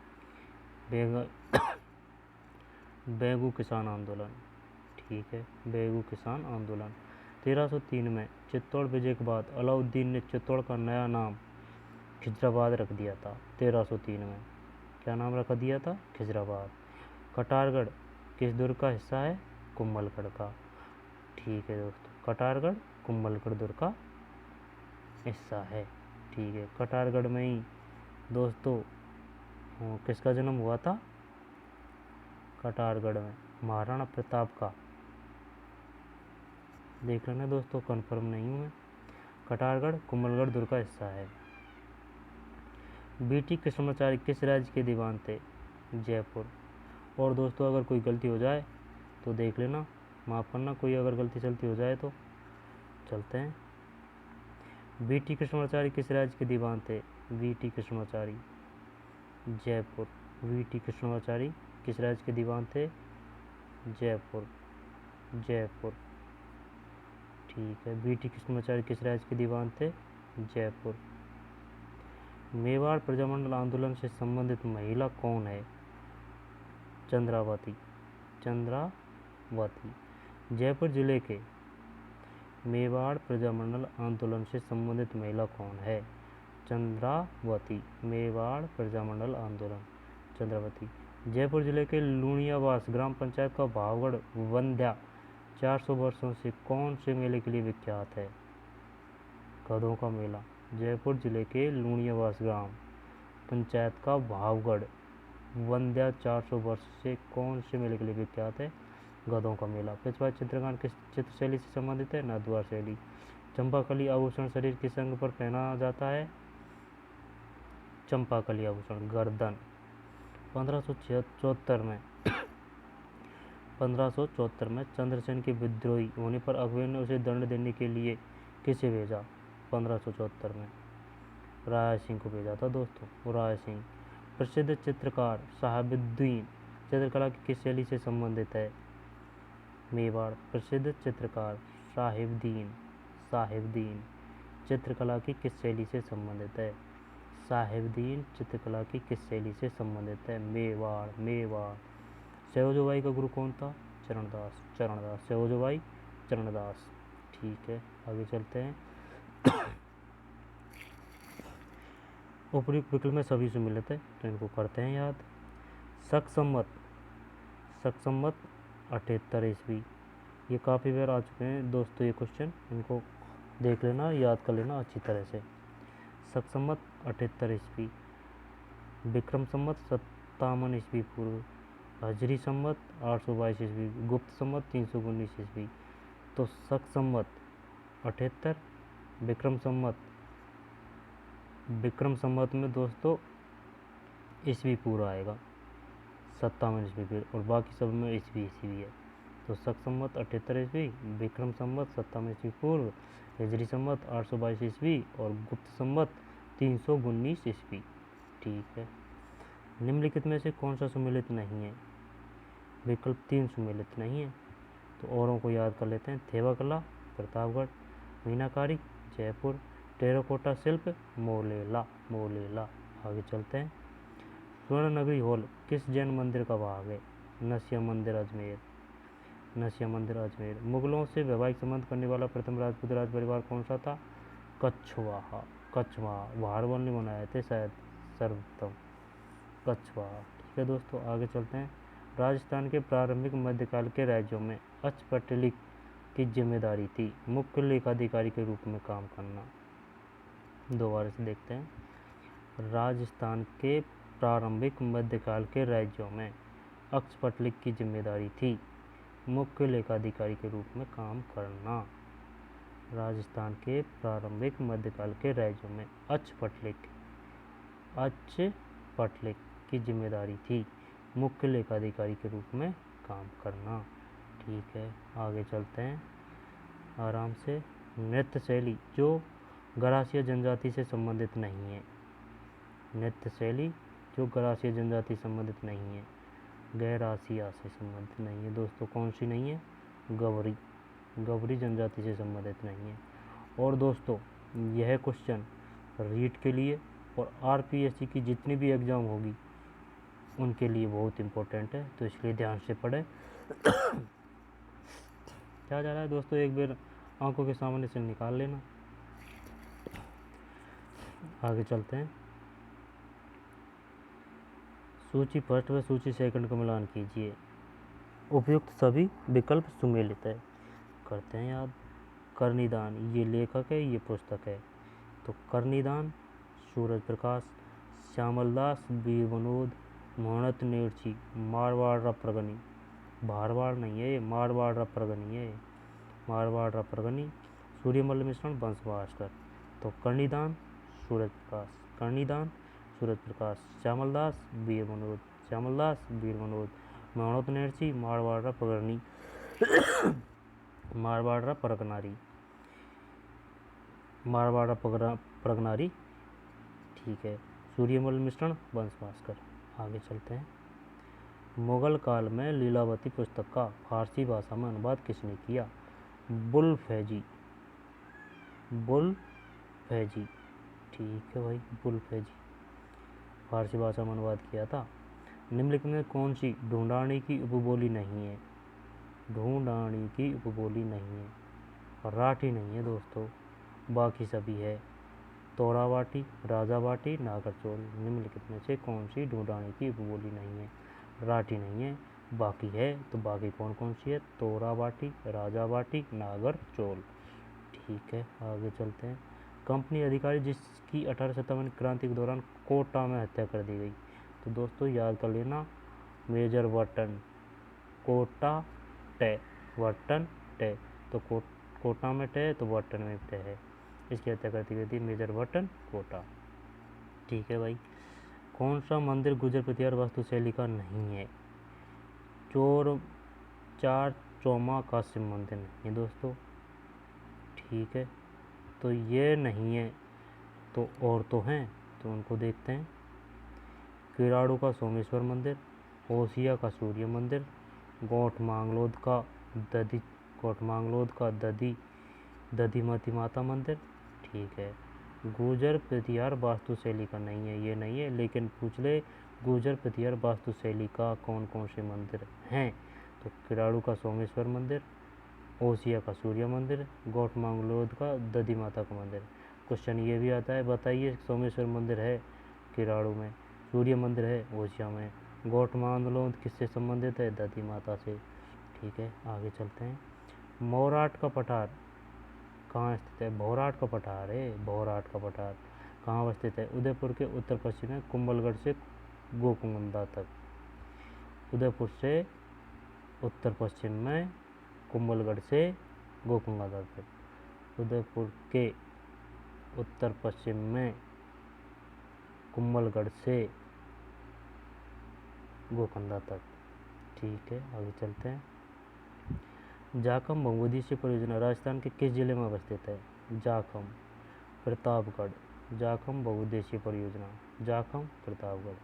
S1: बेगू किसान आंदोलन। ठीक है, बेगू किसान आंदोलन। 1303 में चित्तौड़ विजय के बाद अलाउद्दीन ने चित्तौड़ का नया नाम खिजराबाद रख दिया था। 1303 में क्या नाम रख दिया था? खिजराबाद। कटारगढ़ किस दुर्ग का हिस्सा है? कुंभलगढ़ का। ठीक है दोस्तों, कटारगढ़ कुंभलगढ़ दुर्ग का हिस्सा है। ठीक है, कटारगढ़ में ही दोस्तों किसका जन्म हुआ था? कटारगढ़ में महाराणा प्रताप का। देख लेना दोस्तों, कंफर्म नहीं हूँ मैं। कटारगढ़ कुंभलगढ़ दुर्ग का हिस्सा है। बीटी कृष्णाचार्य किस राज्य के दीवान थे? जयपुर। और दोस्तों अगर कोई गलती हो जाए तो देख लेना, माफ़ करना कोई अगर गलती चलती हो जाए तो। चलते हैं। बीटी कृष्णाचार्य किस राज्य के दीवान थे? बीटी कृष्णाचार्य जयपुर। बीटी कृष्णाचार्य किस राज्य के दीवान थे? जयपुर, जयपुर। ठीक है, बीटी कृष्णाचार्य किस राज्य के दीवान थे? जयपुर। मेवाड़ प्रजामंडल आंदोलन से संबंधित महिला कौन है? चंद्रावती, चंद्रावती। जयपुर जिले के मेवाड़ प्रजामंडल आंदोलन से संबंधित महिला कौन है? चंद्रावती। मेवाड़ प्रजामंडल आंदोलन, चंद्रावती। जयपुर जिले के लूणियावास ग्राम पंचायत का भावगढ़ वंध्या 400 वर्षों से कौन से मेले के लिए विख्यात है? गधों का मेला। जयपुर जिले के लूणियावास ग्राम पंचायत का भावगढ़ वंध्या 400 वर्ष से कौन से मेले के लिए विख्यात है? गधों का मेला। पिछवाड़ चित्रकांड किस चित्र शैली से संबंधित है? नाथद्वार शैली। चंपाकली आभूषण शरीर किस अंग पर पहना जाता है? चंपाकली आभूषण गर्दन। 1574 में चंद्रसेन के विद्रोही होने पर अकबर ने उसे दंड देने के लिए किसे भेजा? 1574 में राय सिंह को भेजा था दोस्तों, राय सिंह। प्रसिद्ध चित्रकार साहिबुद्दीन चित्रकला की किस शैली से संबंधित है? मेवाड़। प्रसिद्ध चित्रकार साहिबुद्दीन, साहिबुद्दीन चित्रकला की किस शैली से संबंधित है? साहिबुद्दीन चित्रकला की किस शैली से संबंधित है? मेवाड़, मेवाड़। सरोजोबाई का गुरु कौन था? चरणदास, चरणदास। सरोजोबाई चरणदास। ठीक है, आगे चलते हैं। उपयुक्त विकल्प में सभी से मिलते हैं तो इनको करते हैं याद। शक संवत 78 ईस्वी। ये काफ़ी बार आ चुके हैं दोस्तों ये क्वेश्चन, इनको देख लेना, याद कर लेना अच्छी तरह से। शक संवत 78 ईस्वी, विक्रम संवत 57 ईस्वी पूर्व, हजरी संवत 822 ईस्वी, गुप्त संवत 319 ईस्वी। तो शक संवत 78, विक्रम संवत में दोस्तों ईस्वी पूर्व आएगा 57 ईस्वी फिर, और बाकी सब में ईस्वी है। तो शक संवत 78 ईस्वी, विक्रम संवत 57 ईस्वी पूर्व, हिजरी संवत 822 ईस्वी और गुप्त संवत 319 ईस्वी। ठीक है। निम्नलिखित में से कौन सा सुमेलित नहीं है? विकल्प 3 सुमेलित नहीं है। तो औरों को याद कर लेते हैं। थेवाकला प्रतापगढ़, मीनाकारी जयपुर, टेराकोटा शिल्प मोलेला। आगे चलते हैं। स्वर्ण नगरी हॉल किस जैन मंदिर का भाग है? नसिया मंदिर अजमेर। मुगलों से वैवाहिक संबंध करने वाला प्रथम राजपूत राज परिवार कौन सा था? कछवाहा। भारवन ने बनाए थे शायद सर्वप्रथम कछवाहा। ठीक है दोस्तों, आगे चलते हैं। राजस्थान के प्रारंभिक मध्यकाल के राज्यों में अचपटलिक की जिम्मेदारी थी मुख्य लेखाधिकारी के रूप में काम करना। दोबारा से देखते हैं। राजस्थान के प्रारंभिक मध्यकाल के राज्यों में अचपटलिक की जिम्मेदारी थी मुख्य लेखाधिकारी के रूप में काम करना। राजस्थान के प्रारंभिक मध्यकाल के राज्यों में अचपटलिक की जिम्मेदारी थी मुख्य लेखाधिकारी के रूप में काम करना। ठीक है, आगे चलते हैं आराम से। नृत्य शैली जो गरासिया जनजाति से संबंधित नहीं है। गैरासिया से संबंधित नहीं है दोस्तों। कौन सी नहीं है? गवरी जनजाति से संबंधित नहीं है। और दोस्तों यह क्वेश्चन रीट के लिए और आरपीएससी की जितनी भी एग्ज़ाम होगी उनके लिए बहुत इम्पोर्टेंट है, तो इसलिए ध्यान से पढ़ें। क्या जा रहा है दोस्तों, एक बार आंखों के सामने से निकाल लेना। आगे चलते हैं। सूची फर्स्ट व सूची सेकंड का मिलान कीजिए। उपयुक्त सभी विकल्प सुमेलित है। करते हैं याद। करनीदान ये लेखक है, ये पुस्तक है। तो करनीदान सूरज प्रकाश, श्यामलदास वीर विनोद, मोहनत नेरची, मारवाड़ प्रगनी। भारवाड़ नहीं है ये, मारवाड़ प्रगनी, सूर्यमल मिश्रण वंश भास्कर। तो करनीदान सूरज प्रकाश, श्यामलदास वीर विनोद, मोहनत नेरची, मारवाड़ प्रगनारी। ठीक है, सूर्यमल मिश्रण वंश भास्कर। आगे चलते हैं। मुगल काल में लीलावती पुस्तक का फारसी भाषा में अनुवाद किसने किया? बुलफैजी। ठीक है भाई, बुलफैजी फारसी भाषा में अनुवाद किया था। निम्नलिखित में कौन सी ढूंढानी की उपबोली नहीं है? राठी नहीं है दोस्तों, बाकी सभी है। तोरावाटी, राजावाटी, नागरचोल। निम्नलिखित में से कौन सी ढूंढानी की उपबोली नहीं है? राठी नहीं है, बाकी है। तो बाकी कौन कौन सी है? तोरावाटी, राजावाटी, नागरचोल। ठीक है, आगे चलते हैं। कंपनी अधिकारी जिसकी 1857 क्रांति के दौरान कोटा में हत्या कर दी गई। तो दोस्तों याद कर लेना, मेजर वर्टन। कोटा टे, तो कोटा में टे तो वर्टन में टे है। इसकी हत्या करती गई थी मेजर वर्टन कोटा। ठीक है भाई। कौन सा मंदिर गुजर प्रतिहार वास्तुशैली का नहीं है? चार चौमा का शिव मंदिर नहीं है दोस्तों। ठीक है, तो ये नहीं है, तो और तो हैं, तो उनको देखते हैं। किराड़ू का सोमेश्वर मंदिर, ओसिया का सूर्य मंदिर, गोठमांगलोद का दधिमती माता मंदिर। ठीक है। गुर्जर प्रतिहार वास्तुशैली का नहीं है, ये नहीं है, लेकिन पूछ ले गुर्जर प्रतिहार वास्तुशैली का कौन कौन से मंदिर हैं? तो किराड़ू का सोमेश्वर मंदिर, ओसिया का सूर्य मंदिर, गोठमांगलोद का दधी माता का मंदिर। क्वेश्चन ये भी आता है, बताइए सोमेश्वर मंदिर है किराड़ू में, सूर्य मंदिर है ओसिया में, गोठमांगलोद किससे संबंधित है? दधी माता से। ठीक है, आगे चलते हैं। मोराट का पठार कहाँ स्थित है? भौराट का पठार है, भौराट का पठार कहाँ स्थित है? उदयपुर के उत्तर पश्चिम में कुंभलगढ़ से गोकुंडा तक। उदयपुर से उत्तर पश्चिम में कुंभलगढ़ से गोकुंडा तक। उदयपुर के उत्तर पश्चिम में कुंभलगढ़ से गोकुंडा तक। ठीक है, आगे चलते हैं। जाखम बहुउद्देशीय परियोजना राजस्थान के किस जिले में अवस्थित है? जाखम, प्रतापगढ़। जाखम बहुउद्देशीय परियोजना, जाखम, प्रतापगढ़।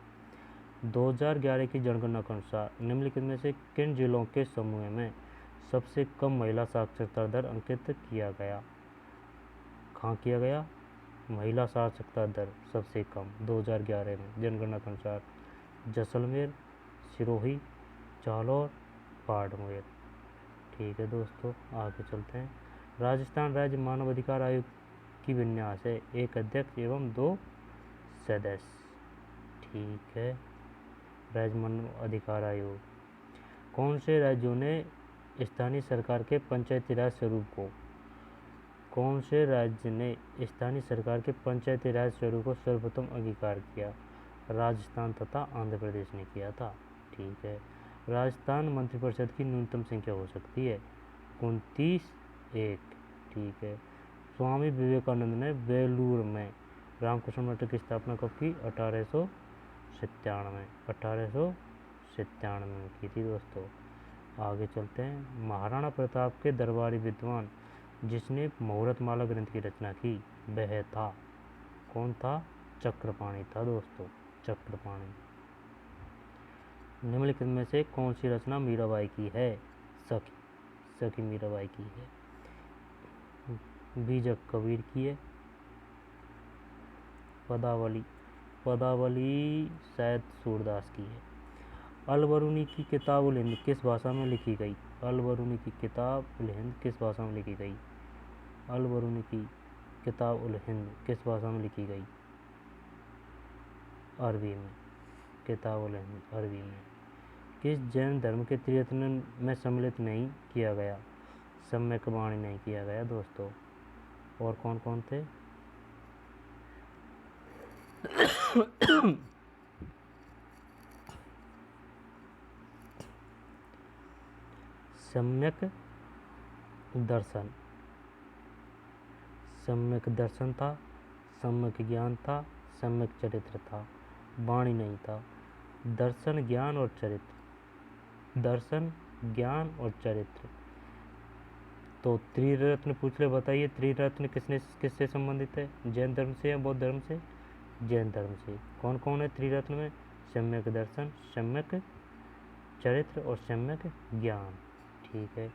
S1: 2011 की जनगणना के अनुसार निम्नलिखित में से किन जिलों के समूह में सबसे कम महिला साक्षरता दर अंकित किया गया? कहाँ किया गया? महिला साक्षरता दर सबसे कम 2011 में जनगणना के अनुसार जैसलमेर, सिरोही, जालौर, बाड़मेर। ठीक है दोस्तों, आगे चलते हैं। राजस्थान राज्य मानव अधिकार आयोग की विन्यास है, एक अध्यक्ष एवं 2 सदस्य। ठीक है, राज्य मानव अधिकार आयोग। कौन से राज्यों ने स्थानीय सरकार के पंचायती राज स्वरूप को कौन से राज्य ने स्थानीय सरकार के पंचायती राज स्वरूप को सर्वप्रथम अंगीकार किया? राजस्थान तथा आंध्र प्रदेश ने किया था। ठीक है, राजस्थान मंत्रिपरिषद की न्यूनतम संख्या हो सकती है 29 1। ठीक है, स्वामी विवेकानंद ने बेलूर में रामकृष्ण मठ की स्थापना कब की? 1897 में की थी दोस्तों। आगे चलते हैं। महाराणा प्रताप के दरबारी विद्वान जिसने मुहूर्तमाला ग्रंथ की रचना की वह था? कौन था? चक्रपाणि था दोस्तों, चक्रपाणि। निम्नलिखित में से कौन सी रचना मीराबाई की है? सखी, सखी मीराबाई की है। बीजक कबीर की है। पदावली, पदावली शायद सूरदास की है। अलबरूनी की किताब उल हिंद किस भाषा में लिखी गई? अलबरूनी की किताब उल हिंद किस भाषा में लिखी गई? अलबरूनी की किताब उल हिंद किस भाषा में लिखी गई? अरबी में। किताब उल हिंद अरबी में। किस जैन धर्म के त्रिरत्न में सम्मिलित नहीं किया गया? सम्यक वाणी नहीं किया गया दोस्तों। और कौन कौन थे? सम्यक दर्शन, सम्यक दर्शन था, सम्यक ज्ञान था, सम्यक चरित्र था, वाणी नहीं था। दर्शन, ज्ञान और चरित्र, दर्शन, ज्ञान और चरित्र। तो त्रिरत्न पूछ ले, बताइए त्रिरत्न किससे संबंधित है? जैन धर्म से या बौद्ध धर्म से? जैन धर्म से। कौन कौन है त्रिरत्न में? सम्यक दर्शन, सम्यक चरित्र और सम्यक ज्ञान। ठीक है,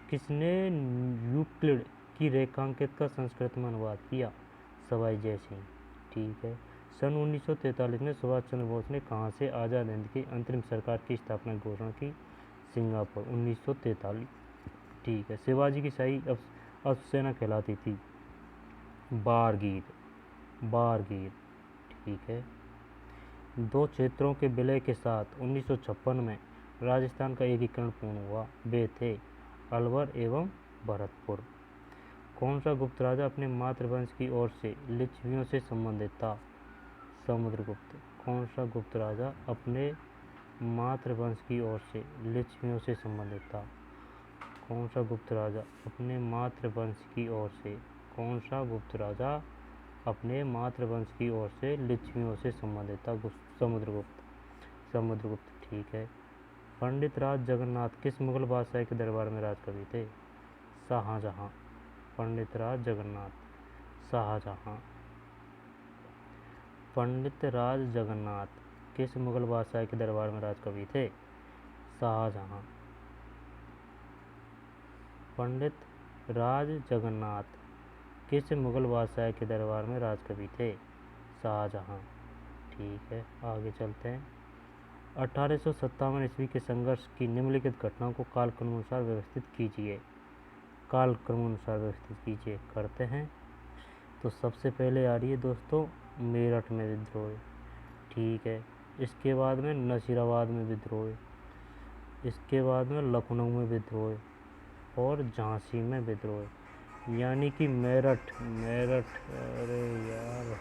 S1: किसने यूक्लिड की रेखांकित का संस्कृत में अनुवाद किया? सवाई जय सिंह। ठीक है, सन 1943 में सुभाष चंद्र बोस ने कहाँ से आज़ाद हिंद की अंतरिम सरकार की स्थापना की घोषणा की? सिंगापुर, 1943। ठीक है, शिवाजी की शाही अफसेना कहलाती थी? बारगीर, बारगीर। ठीक है, 2 क्षेत्रों के विलय के साथ 1956 में राजस्थान का एकीकरण पूर्ण हुआ, वे थे अलवर एवं भरतपुर। कौन सा गुप्त राजा अपने मातृवंश की ओर से लिच्छवियों से संबंधित था? समुद्रगुप्त। कौन सा गुप्त राजा अपने मातृवंश की ओर से लिच्छवियों से संबंधित था? कौन सा गुप्त राजा अपने मातृवंश की ओर से कौन सा गुप्त राजा अपने मातृवंश की ओर से लिच्छवियों से संबंधित था? समुद्रगुप्त, समुद्रगुप्त। ठीक है, पंडित राज जगन्नाथ किस मुगल बादशाह के दरबार में राजकवि थे? शाहजहां। पंडित राज जगन्नाथ, शाहजहां। पंडित राज जगन्नाथ किस मुगल बादशाह के दरबार में राजकवि थे? शाहजहां। पंडित राज जगन्नाथ किस मुगल बादशाह के दरबार में राजकवि थे? शाहजहां। ठीक है, आगे चलते हैं। 1857 ईस्वी के संघर्ष की निम्नलिखित घटनाओं को कालक्रमानुसार व्यवस्थित कीजिए। कालक्रमानुसार व्यवस्थित कीजिए, करते हैं। तो सबसे पहले आ रही है दोस्तों मेरठ में विद्रोह। ठीक है, इसके बाद में नसीराबाद में विद्रोह, इसके बाद में लखनऊ में विद्रोह, और झांसी में विद्रोह, यानी कि मेरठ, अरे यार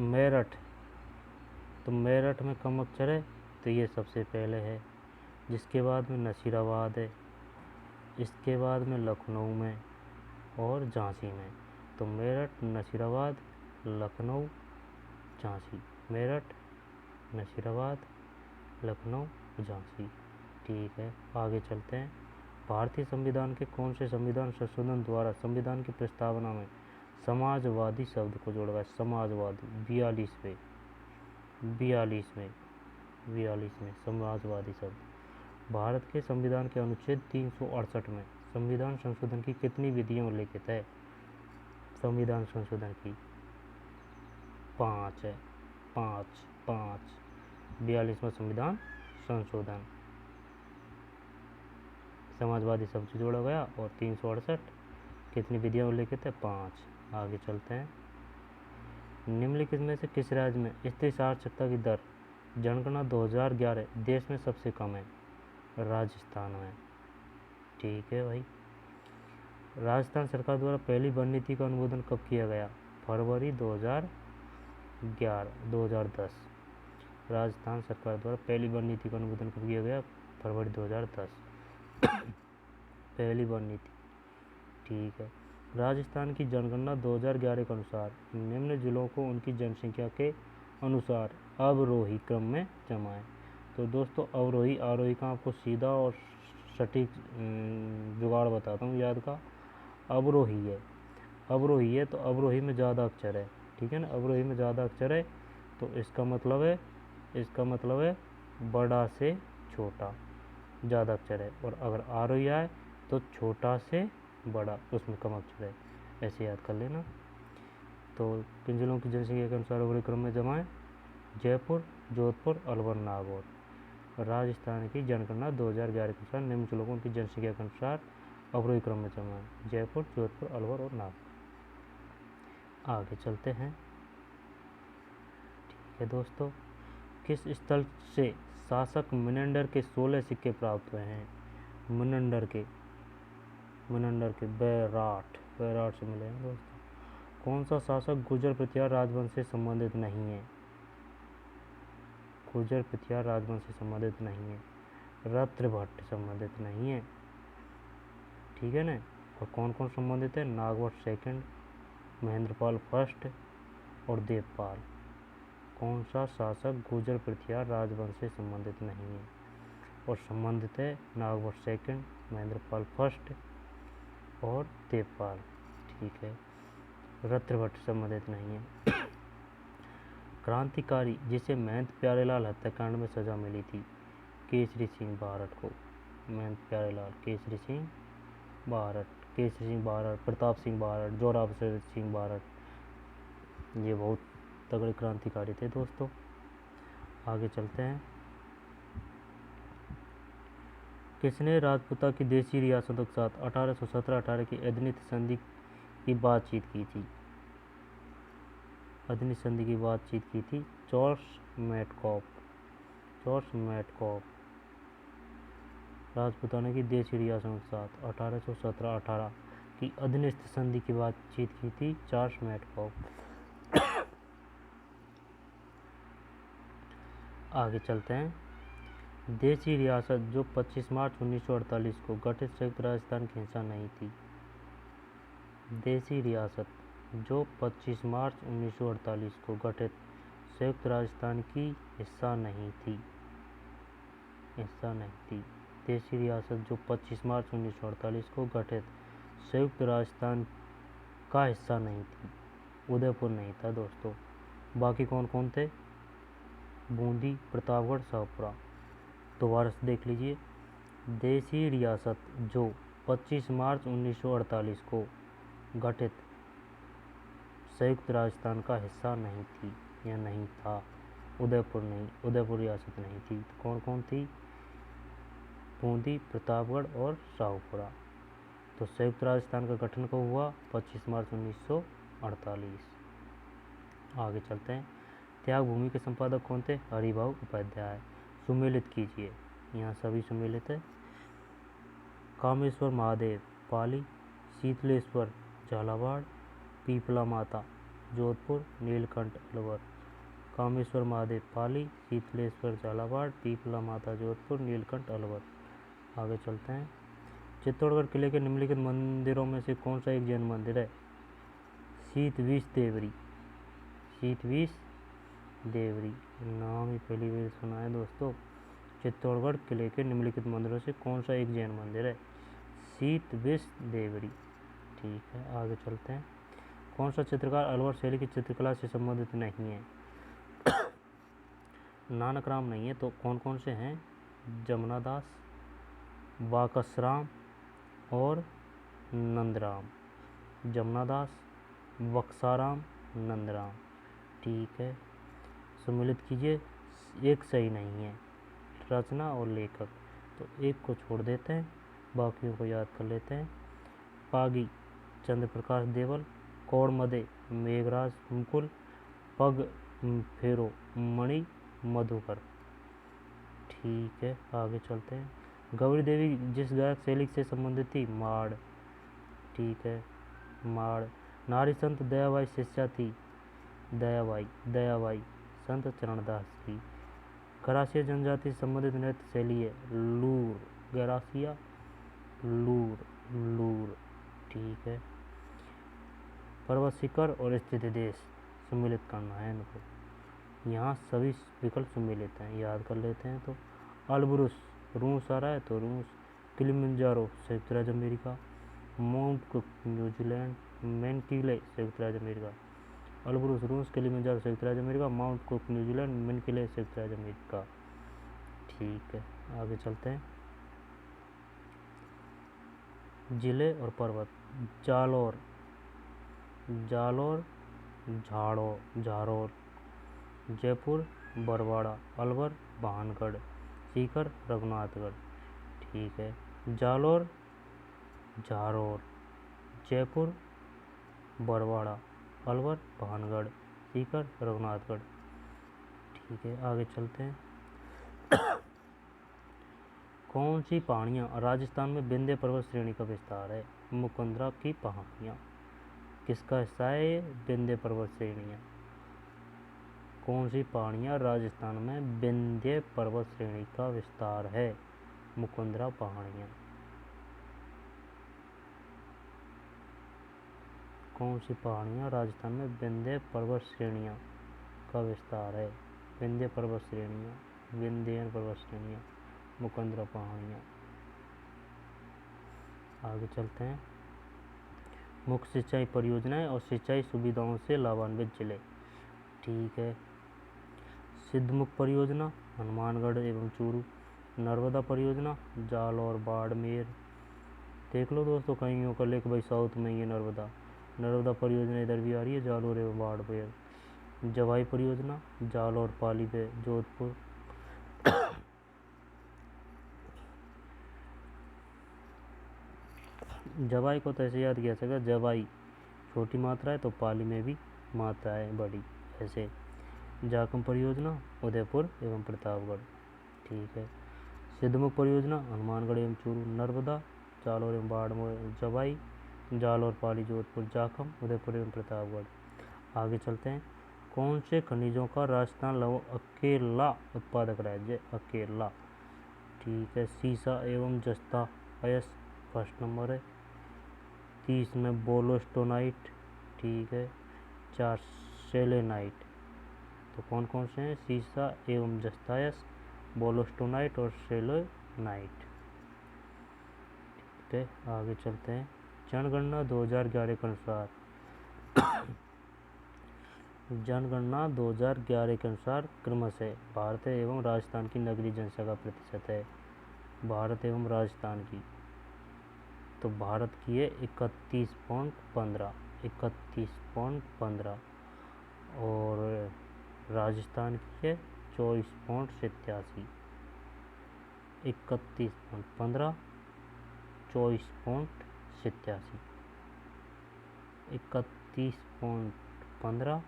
S1: मेरठ, तो मेरठ में कम अक्षर है तो ये सबसे पहले है, जिसके बाद में नसीराबाद है, इसके बाद में लखनऊ में और झांसी में। तो मेरठ, नसीराबाद, लखनऊ, झांसी, मेरठ, नसीराबाद, लखनऊ, झांसी। ठीक है, आगे चलते हैं। भारतीय संविधान के कौन से संविधान संशोधन द्वारा संविधान की प्रस्तावना में समाजवादी शब्द को जोड़ा गया? समाजवादी, 42 में समाजवादी शब्द। भारत के संविधान के अनुच्छेद 368 में संविधान संशोधन की कितनी विधियां उल्लिखित है? संविधान संशोधन की 5 है, 5। 42वां संविधान संशोधन, समाजवादी शब्द जोड़ा गया और 368 कितनी विधियां उल्लिखित है? 5। आगे चलते हैं। निम्नलिखित में से किस राज्य में स्त्री साक्षरता की दर जनगणना 2011 देश में सबसे कम है? राजस्थान में। ठीक है भाई। राजस्थान सरकार द्वारा पहली वन नीति का अनुमोदन कब किया गया? फरवरी 2010। राजस्थान सरकार द्वारा पहली वन नीति का अनुमोदन कब किया गया? फरवरी 2010। पहली वन नीति। ठीक है। राजस्थान की जनगणना 2011 के अनुसार निम्न जिलों को उनकी जनसंख्या के अनुसार अवरोही क्रम में जमाएं। तो दोस्तों अवरोही आरोही का आपको सीधा और सटीक जुगाड़ बताता हूँ याद का। अवरोही है तो अवरोही में ज़्यादा अक्षर है, ठीक है ना। अवरोही में ज़्यादा अक्षर है तो इसका मतलब है बड़ा से छोटा ज़्यादा अक्षर है, और अगर आरोही आए तो छोटा से बड़ा, उसमें कम अक्षर है, ऐसे याद कर लेना। तो किन जिलों की जनसंख्या के अनुसार अवरोही क्रम में जमाएं? जयपुर, जोधपुर, अलवर, नागौर। राजस्थान की जनगणना 2011 के अनुसार निम्न जिलों को उनकी जनसंख्या के अनुसार अवरोही क्रम में जमाएं: जयपुर, जोधपुर, अलवर और नागौर। आगे चलते हैं। ठीक है दोस्तों, किस स्थल से शासक मिनेंडर के 16 सिक्के प्राप्त हुए हैं? मिनेंडर के बैराट से मिले हैं दोस्तों। कौन सा शासक गुर्जर प्रतिहार राजवंश से संबंधित नहीं है? गुर्जर प्रतिहार राजवंश से संबंधित नहीं है। रत्रभट्ट संबंधित नहीं है, ठीक है ना। और कौन कौन संबंधित है? नागवट सेकंड, महेंद्रपाल फर्स्ट और देवपाल। कौन सा शासक गुर्जर प्रतिहार राजवंश से संबंधित नहीं है और संबंधित है? नागवट सेकंड, महेंद्रपाल फर्स्ट और देवपाल। ठीक है, रत्रभट्ट संबंधित नहीं है। क्रांतिकारी जिसे महंत प्यारेलाल हत्याकांड में सजा मिली थी, केसरी सिंह बारट को। महंत प्यारेलाल, केसरी सिंह बारट, प्रताप सिंह बारट, जोरावर सिंह बारट, ये बहुत तगड़े क्रांतिकारी थे दोस्तों। आगे चलते हैं। किसने राजपूता की देशी रियासतों के साथ 1817-18 की एदनित संधि की बातचीत की थी? एदनित संधि की बातचीत की थी जॉर्ज मैटकॉफ। राजपूताना की देशी रियासतों के साथ 1817-18 की एदनित संधि की बातचीत की थी जॉर्ज मैटकॉफ। आगे चलते हैं। देशी रियासत जो 25 मार्च 1948 को गठित संयुक्त राजस्थान की हिस्सा नहीं थी। देशी रियासत जो 25 मार्च 1948 को गठित संयुक्त राजस्थान की हिस्सा नहीं थी। देशी रियासत जो 25 मार्च 1948 को गठित संयुक्त राजस्थान का हिस्सा नहीं थी। उदयपुर नहीं था दोस्तों। बाकी कौन कौन थे? बूंदी, प्रतापगढ़, शाहपुरा। दोबारा से देख लीजिए। देशी रियासत जो 25 मार्च 1948 को गठित संयुक्त राजस्थान का हिस्सा नहीं थी या नहीं था। उदयपुर रियासत नहीं थी। तो कौन कौन थी? बूंदी, प्रतापगढ़ और शाहपुरा। तो संयुक्त राजस्थान का गठन कब हुआ? 25 मार्च 1948। आगे चलते हैं। त्याग भूमि के संपादक कौन थे? हरिभाऊ उपाध्याय। सुमेलित कीजिए, यहाँ सभी सुमेलित है। कामेश्वर महादेव पाली, शीतलेश्वर झालावाड़, पीपला माता जोधपुर, नीलकंठ अलवर। कामेश्वर महादेव पाली, शीतलेश्वर झालावाड़, पीपला माता जोधपुर, नीलकंठ अलवर। आगे चलते हैं। चित्तौड़गढ़ किले के निम्नलिखित मंदिरों में से कौन सा एक जैन मंदिर है? शीतविष देवरी। शीतविष देवरी नाम ही पहली बार सुना है दोस्तों। चित्तौड़गढ़ किले के निम्नलिखित मंदिरों से कौन सा एक जैन मंदिर है? शीतविष देवरी। ठीक है, आगे चलते हैं। कौन सा चित्रकार अलवर शैली की चित्रकला से संबंधित नहीं है? नानक राम नहीं है, तो कौन कौन से हैं? जमुना दास, बाकसराम और नंदराम। जमुना दास, बक्साराम, नंदराम। ठीक है, सम्मिलित कीजिए। एक सही नहीं है, रचना और लेखक, तो एक को छोड़ देते हैं, बाकियों को याद कर लेते हैं। पागी चंद्र प्रकाश देवल, कौड़मदे मेघराज मुकुल, पग फेरो मणि मधुकर। ठीक है, आगे चलते हैं। गौरी देवी जिस गायक शैली से संबंधित थी? माड़। ठीक है, माड़। नारी संत दयाबाई शिष्या थी? दयाबाई संत चरणदास की। गरासिया जनजाति से संबंधित नृत्य शैली है? लूर। गरासिया लूर। ठीक है। पर्वत शिखर और स्थिति देश सम्मिलित करना है इनको। यहाँ सभी विकल्प सम्मिलित हैं, याद कर लेते हैं। तो अल्ब्रुस रूस आ रहा है, तो रूस। किलिमंजारो संयुक्त राज्य अमेरिका, माउंट कुक न्यूजीलैंड, मेनकिले संयुक्त राज्य अमेरिका। अल्ब्रुस रूस, किलिमंजारो संयुक्त राज्य अमेरिका, माउंट कुक न्यूजीलैंड, मेनकिले संयुक्त राज्य अमेरिका। ठीक है, आगे चलते हैं। जिले और पर्वत। जालोर झारोर, जयपुर बरवाड़ा, अलवर भानगढ़, सीकर रघुनाथगढ़। ठीक है, जालोर झारोर, जयपुर बरवाड़ा, अलवर भानगढ़, सीकर रघुनाथगढ़। ठीक है, आगे चलते हैं। कौन सी पहाड़ियाँ राजस्थान में विंध्य पर्वत श्रेणी का विस्तार है? मुकुंदरा की पहाड़ियाँ। किसका हिस्सा है ये? विंध्य पर्वत श्रेणियाँ। कौन सी पहाड़ियाँ राजस्थान में विंध्य पर्वत श्रेणी का विस्तार है? मुकुंदरा पहाड़ियाँ। कौन सी पहाड़ियाँ राजस्थान में विंध्य पर्वत श्रेणियाँ का विस्तार है? विंध्य पर्वत श्रेणियाँ, विंध्यन पर्वत श्रेणियाँ, मुकुंदरा पहाड़ियाँ। आगे चलते हैं। मुख्य सिंचाई परियोजनाएं और सिंचाई सुविधाओं से लाभान्वित जिले। ठीक है, सिद्धमुख परियोजना हनुमानगढ़ एवं चूरू, नर्मदा परियोजना जालौर बाड़मेर। देख लो दोस्तों, कहीं का लेख भाई साउथ में ये नर्मदा परियोजना इधर भी आ रही है, जालौर एवं बाड़मेर। जवाई परियोजना जालौर पाली पे जोधपुर। जवाई को तो ऐसे याद किया सकेगा, जवाई छोटी मात्रा है तो पाली में भी मात्रा है बड़ी, ऐसे। जाखम परियोजना उदयपुर एवं प्रतापगढ़। ठीक है, सिद्धमुख परियोजना हनुमानगढ़ एवं चूरू, नर्मदा जालौर एवं बाड़मेर, जवाई जालौर पाली जोधपुर, जाखम उदयपुर एवं प्रतापगढ़। आगे चलते हैं। कौन से खनिजों का राजस्थान अकेला उत्पादक राज्य? अकेला। ठीक है, सीसा एवं जस्ता अयस्क फर्स्ट नंबर है। 30 में बोलोस्टोनाइट। ठीक है, 4 सेलेनाइट। तो कौन कौन से हैं? सीसा एवं जस्तायस, बोलोस्टोनाइट और सेलेनाइट। ठीक है, आगे चलते हैं। जनगणना 2011 के अनुसार जनगणना 2011 के अनुसार क्रमशः भारत एवं राजस्थान की नगरीय जनसंख्या का प्रतिशत है। भारत एवं राजस्थान की, तो भारत की है 31.15 और राजस्थान की है 24.87। 31.15 24.87। 31.15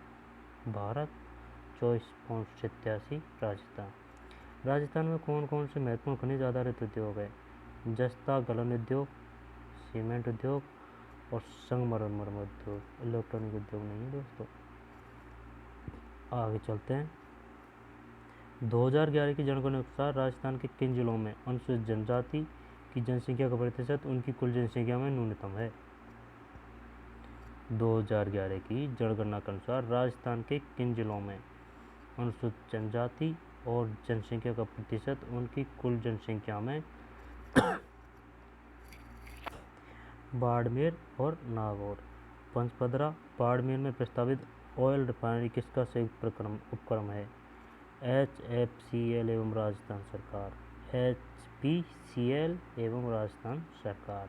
S1: भारत, 24.87 राजस्थान। राजस्थान में कौन कौन से महत्वपूर्ण खनिज आधारित उद्योग है? जस्ता गलन उद्योग, सीमेंट उद्योग और संगमरमर उद्योग, इलेक्ट्रॉनिक उद्योग नहीं है दोस्तों। आगे चलते हैं। 2011 की जनगणना के अनुसार राजस्थान के किन जिलों में अनुसूचित जनजाति की जनसंख्या का प्रतिशत उनकी कुल जनसंख्या में न्यूनतम है। 2011 की जनगणना के अनुसार राजस्थान के किन जिलों में अनुसूचित जनजाति और जनसंख्या का प्रतिशत उनकी कुल जनसंख्या में बाड़मेर और नागौर। पंचपदरा बाड़मेर में प्रस्तावित ऑयल रिफाइनरी किसका संयुक्त उपक्रम है। HFCL एवं राजस्थान सरकार, HPCL एवं राजस्थान सरकार।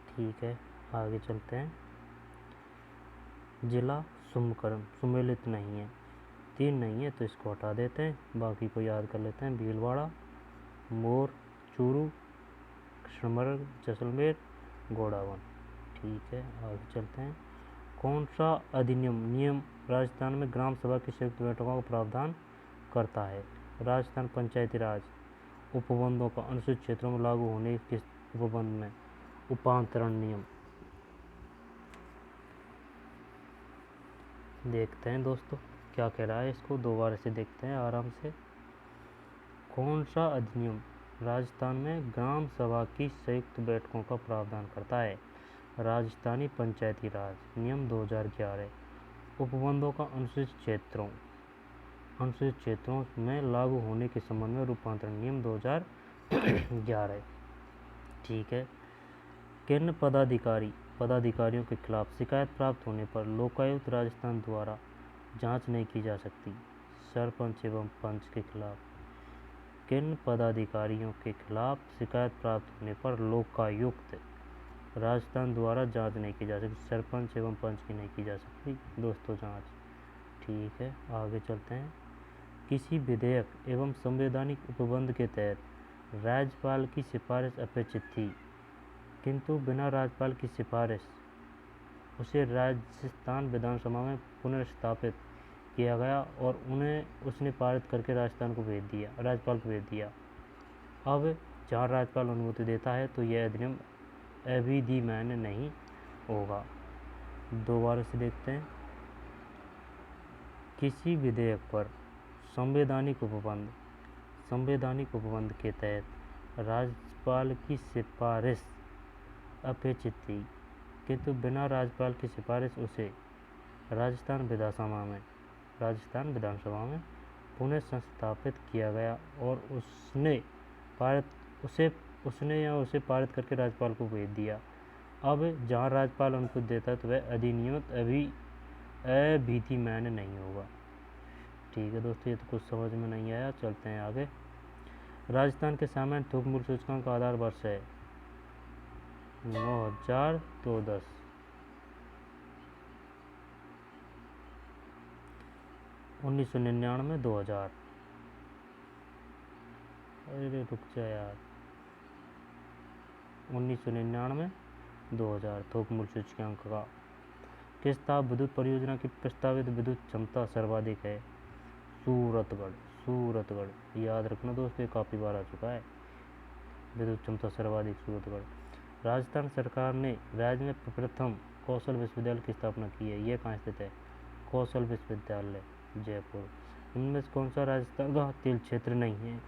S1: ठीक है, आगे चलते हैं। जिला सुमकरम सुमेलित नहीं है, 3 नहीं है तो इसको हटा देते हैं, बाकी को याद कर लेते हैं। भीलवाड़ा, मोर, चूरू, कृष्णमर्ग, जैसलमेर, गोड़ावन। ठीक है, आगे चलते हैं। कौन सा अधिनियम नियम राजस्थान में ग्राम सभा की संयुक्त बैठकों का प्रावधान करता है। राजस्थान पंचायती राज उपबंधों का अनुसूचित क्षेत्रों में लागू होने के उपबंध में उपांतरण नियम। देखते हैं दोस्तों क्या कह रहा है, इसको दोबारा से देखते हैं आराम से। कौन सा अधिनियम राजस्थान में ग्राम सभा की संयुक्त बैठकों का प्रावधान करता है। राजस्थानी पंचायती राज नियम 2011 उपबंधों का अनुसूचित क्षेत्रों में लागू होने के संबंध में रूपांतरण नियम 2011। ठीक है। किन पदाधिकारियों के खिलाफ शिकायत प्राप्त होने पर लोकायुक्त राजस्थान द्वारा जांच नहीं की जा सकती। सरपंच एवं पंच के खिलाफ। किन पदाधिकारियों के खिलाफ शिकायत प्राप्त होने पर लोकायुक्त राजस्थान द्वारा जांच नहीं की जा सकती। सरपंच एवं पंच की नहीं की जा सकती दोस्तों जांच। ठीक है, आगे चलते हैं। किसी विधेयक एवं संवैधानिक उपबंध के तहत राज्यपाल की सिफारिश अपेक्षित थी, किंतु बिना राज्यपाल की सिफारिश उसे राजस्थान विधानसभा में पुनर्स्थापित किया गया और उसने पारित करके राज्यपाल को भेज दिया। अब जहाँ राज्यपाल अनुमति देता है तो यह अधिनियम अविधिमान्य नहीं होगा। दोबारा से देखते हैं। किसी विधेयक पर संवैधानिक उपबंध के तहत राज्यपाल की सिफारिश अपेक्षित थी, किंतु बिना राज्यपाल की सिफारिश उसे राजस्थान विधानसभा में पुनः संस्थापित किया गया और उसे पारित करके राज्यपाल को भेज दिया। अब जहाँ राज्यपाल अनुमति देता है तो वह अधिनियम अविधिमान्य नहीं होगा। ठीक है दोस्तों, ये तो कुछ समझ में नहीं आया, चलते हैं आगे। राजस्थान के सामान्य थोक मूल्य सूचकांक का आधार वर्ष है 9210। 1999 2000। अरे रुक जा यार, 1999 2000 थोक मूल्य सूचकांक का किस ताप विद्युत परियोजना की प्रस्तावित विद्युत क्षमता सर्वाधिक है। सूरतगढ़ याद रखना दोस्तों, काफ़ी बार आ चुका है। विद्युत क्षमता सर्वाधिक सूरतगढ़। राजस्थान सरकार ने राज्य में प्रथम कौशल विश्वविद्यालय की स्थापना की है। यह कहाँ स्थित है। कौशल विश्वविद्यालय जयपुर। इनमें से कौन सा राजस्थान का तेल क्षेत्र नहीं है।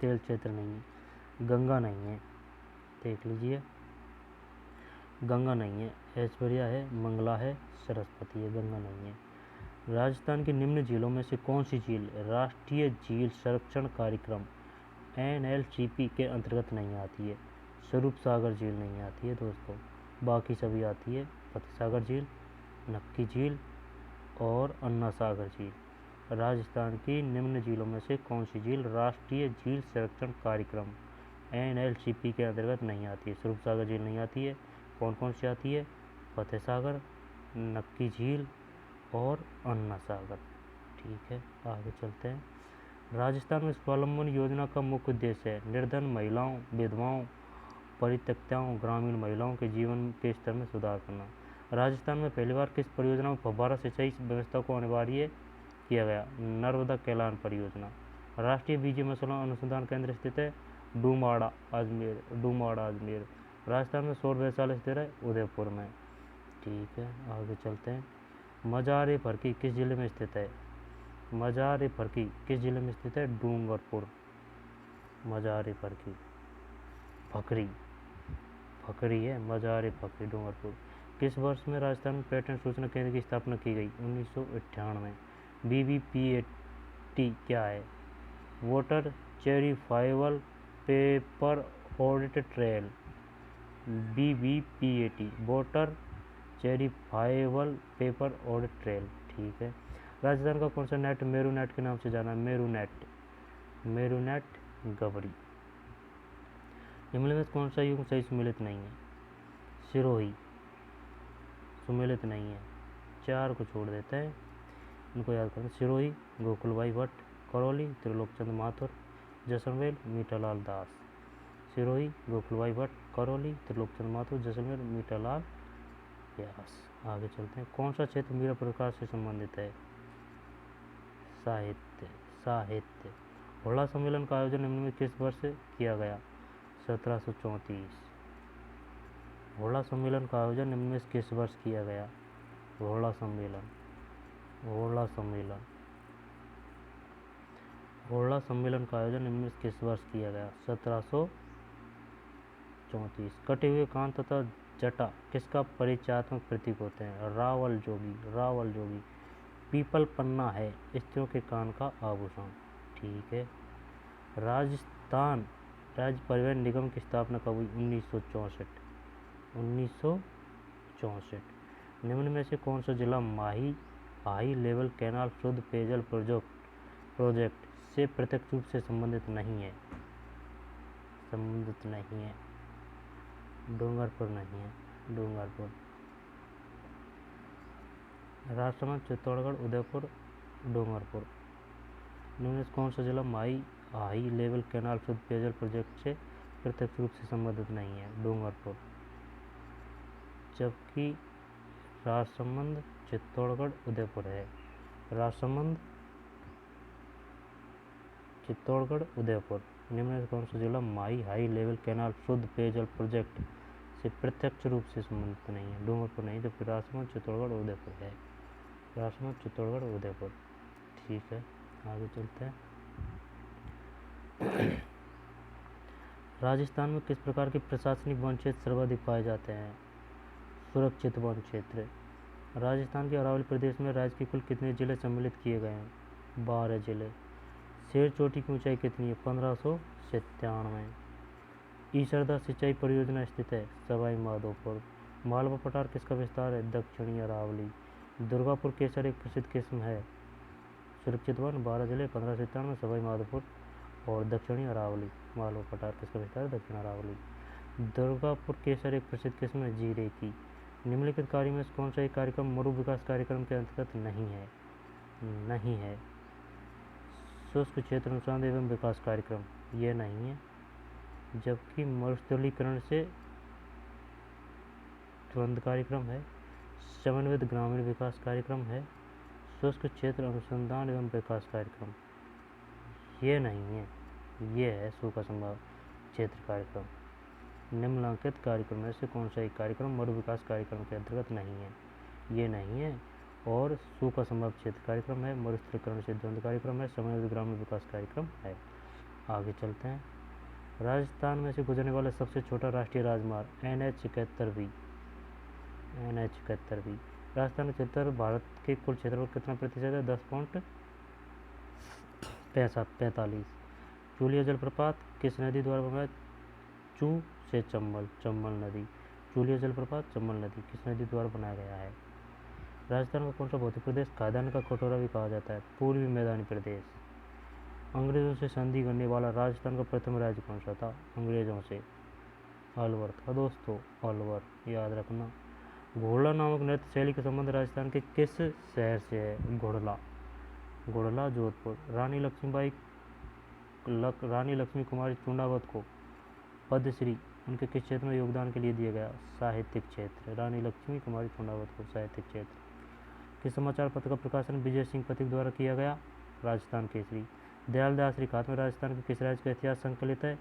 S1: तेल क्षेत्र नहीं है। गंगा नहीं है, देख लीजिए, गंगा नहीं है। ऐश्वर्या है, मंगला है, सरस्वती है, गंगा नहीं है। राजस्थान की निम्न झीलों में से कौन सी झील राष्ट्रीय झील संरक्षण कार्यक्रम NLCP के अंतर्गत नहीं आती है। स्वरूप सागर झील नहीं आती है दोस्तों, बाकी सभी आती है। फतेह सागर झील, नक्की झील और अन्ना सागर झील। राजस्थान की निम्न झीलों में से कौन सी झील राष्ट्रीय झील संरक्षण कार्यक्रम NLCP के अंतर्गत नहीं आती है। स्वरूप सागर झील नहीं आती है। कौन कौन सी आती है। फतेह सागर, नक्की झील और अन्ना सागर। ठीक है, आगे चलते हैं। राजस्थान में स्वावलंबन योजना का मुख्य उद्देश्य है निर्धन महिलाओं, विधवाओं, परित्यक्ताओं, ग्रामीण महिलाओं के जीवन के स्तर में सुधार करना। राजस्थान में पहली बार किस परियोजना में फव्वारा सिंचाई व्यवस्था को अनिवार्य किया गया। नर्मदा कैलान परियोजना। राष्ट्रीय बीज मसाला अनुसंधान केंद्र स्थित है डूमाड़ा अजमेर। राजस्थान में सौर वैशाल्य स्थित है उदयपुर में। ठीक है, आगे चलते हैं। मजार फरकी किस जिले में स्थित है? मजार फरकी किस जिले में स्थित है? डूंगरपुर। मजार फरकी फकरी है, मजार फकरी डूंगरपुर। किस वर्ष में राजस्थान में पेटेंट सूचना केंद्र की स्थापना की गई? 1998। BBPAT क्या है? Voter verifiable paper audit trail. BBPAT voter verifiable paper audit trail. ठीक है। राजस्थान का कौन सा नेट मेरू नेट के नाम से जाना? मेरू नेट गबरी। निम्न में कौन सा युग सही सुमेलित नहीं है? सिरोही सुमेलित नहीं है। 4 को छोड़ देते हैं, इनको याद करना। सिरोही गोकुलभाई भट्ट, करौली त्रिलोकचंद माथुर, जैसलमेर मीठालाल दास। सिरोही गोकुलभाई भट्ट, करौली त्रिलोकचंद माथुर, जैसलमेर मीठालाल व्यास। आगे चलते हैं। कौन सा क्षेत्र मीरा प्रकाश से संबंधित है? साहित्य। होड़ा सम्मेलन का आयोजन निम्न में किस वर्ष किया गया? 1734। होड़ा सम्मेलन का आयोजन निम्न में किस वर्ष किया गया? होड़ा सम्मेलन का आयोजन निम्न में किस वर्ष किया गया? 1734। कटे हुए कान तथा जटा किसका परिचयात्मक प्रतीक होते हैं? रावल जोगी। पीपल पन्ना है स्त्रियों के कान का आभूषण। ठीक है। राजस्थान राज्य परिवहन निगम की स्थापना कब हुई? 1964। निम्न में से कौन सा जिला माही हाई लेवल कैनाल शुद्ध पेयजल प्रोजेक्ट से प्रत्यक्ष रूप से संबंधित नहीं है? डूंगरपुर नहीं है। राजसमंद, चित्तौड़गढ़, उदयपुर, डूंगरपुर। निम्न में कौन सा जिला माही हाई लेवल कैनाल शुद्ध पेयजल प्रोजेक्ट से प्रत्यक्ष रूप से संबंधित नहीं है? डूंगरपुर। जबकि राजसमंद, चित्तौड़गढ़, उदयपुर है। राजसमंद, चित्तौड़गढ़, उदयपुर। निम्न में कौन सा जिला माही हाई लेवल कैनाल शुद्ध पेयजल प्रोजेक्ट से प्रत्यक्ष रूप से संबंधित नहीं है? डूंगरपुर नहीं, जबकि राजसमंद, चित्तौड़गढ़, उदयपुर है। राजसमंद, चित्तौड़गढ़, उदयपुर। ठीक है, आगे चलते हैं। राजस्थान में किस प्रकार के प्रशासनिक वन क्षेत्र सर्वाधिक पाए जाते हैं? सुरक्षित वन क्षेत्र। राजस्थान के अरावली प्रदेश में राज्य के कुल कितने जिले सम्मिलित किए गए हैं? 12 जिले। शेर चोटी की ऊंचाई कितनी है? 1597। ईसरदा सिंचाई परियोजना स्थित है सवाई माधोपुर। मालवा पठार किसका विस्तार है? दक्षिणी अरावली। दुर्गापुर केसर एक प्रसिद्ध किस्म है। सुरक्षित वन 12 जिले 1597 सवाई माधोपुर और दक्षिणी अरावली। मालवा पठार किसका विस्तार है? दक्षिण अरावली। दुर्गापुर केसर एक प्रसिद्ध किस्म है जीरे की। निम्नलिखित कार्य में कौन सा एक कार्यक्रम मरु विकास कार्यक्रम के अंतर्गत नहीं है? शुष्क क्षेत्र अनुसंधान एवं विकास कार्यक्रम ये नहीं है। जबकि मरुस्थलीकरण से तुरंत कार्यक्रम है। समन्वित ग्रामीण विकास कार्यक्रम है। शुष्क क्षेत्र अनुसंधान एवं विकास कार्यक्रम ये नहीं है। ये है सूखा संभाग क्षेत्र कार्यक्रम। निम्नलिखित कार्यक्रम में से कौन सा एक कार्यक्रम मरु विकास कार्यक्रम के अंतर्गत नहीं है? ये नहीं है। और सूखा संभाग क्षेत्र कार्यक्रम है, मरुस्थलीकरण से द्वंद्व कार्यक्रम है, समन्वित ग्रामीण विकास कार्यक्रम है। आगे चलते हैं। राजस्थान में से गुजरने वाला सबसे छोटा राष्ट्रीय राजमार्ग NH71। राजस्थान का क्षेत्र भारत के कुल क्षेत्रफल कितना प्रतिशत है? 10.45। चूलिया जलप्रपात किस नदी द्वारा बनाया? चू से चंबल नदी। चूलिया जलप्रपात चंबल नदी किस नदी द्वारा बनाया गया है? राजस्थान का कौन सा भौतिक प्रदेश खाद्यान्न का कटोरा भी कहा जाता है? पूर्वी मैदानी प्रदेश। अंग्रेजों से संधि करने वाला राजस्थान का प्रथम राज्य कौन सा था? अंग्रेजों से अलवर था दोस्तों, अलवर याद रखना। घोड़ला नामक नृत्य शैली का संबंध राजस्थान के किस शहर से है? घोड़ला जोधपुर। रानी लक्ष्मी कुमारी चुंडावत को पद्मश्री उनके किस क्षेत्र में योगदान के लिए दिया गया? साहित्यिक क्षेत्र। रानी लक्ष्मी कुमारी चुंडावत को साहित्यिक क्षेत्र। किस समाचार पत्र का प्रकाशन विजय सिंह पथिक द्वारा किया गया? राजस्थान केसरी। दयालदास रिकात में राजस्थान के किस राज्य का इतिहास संकलित है?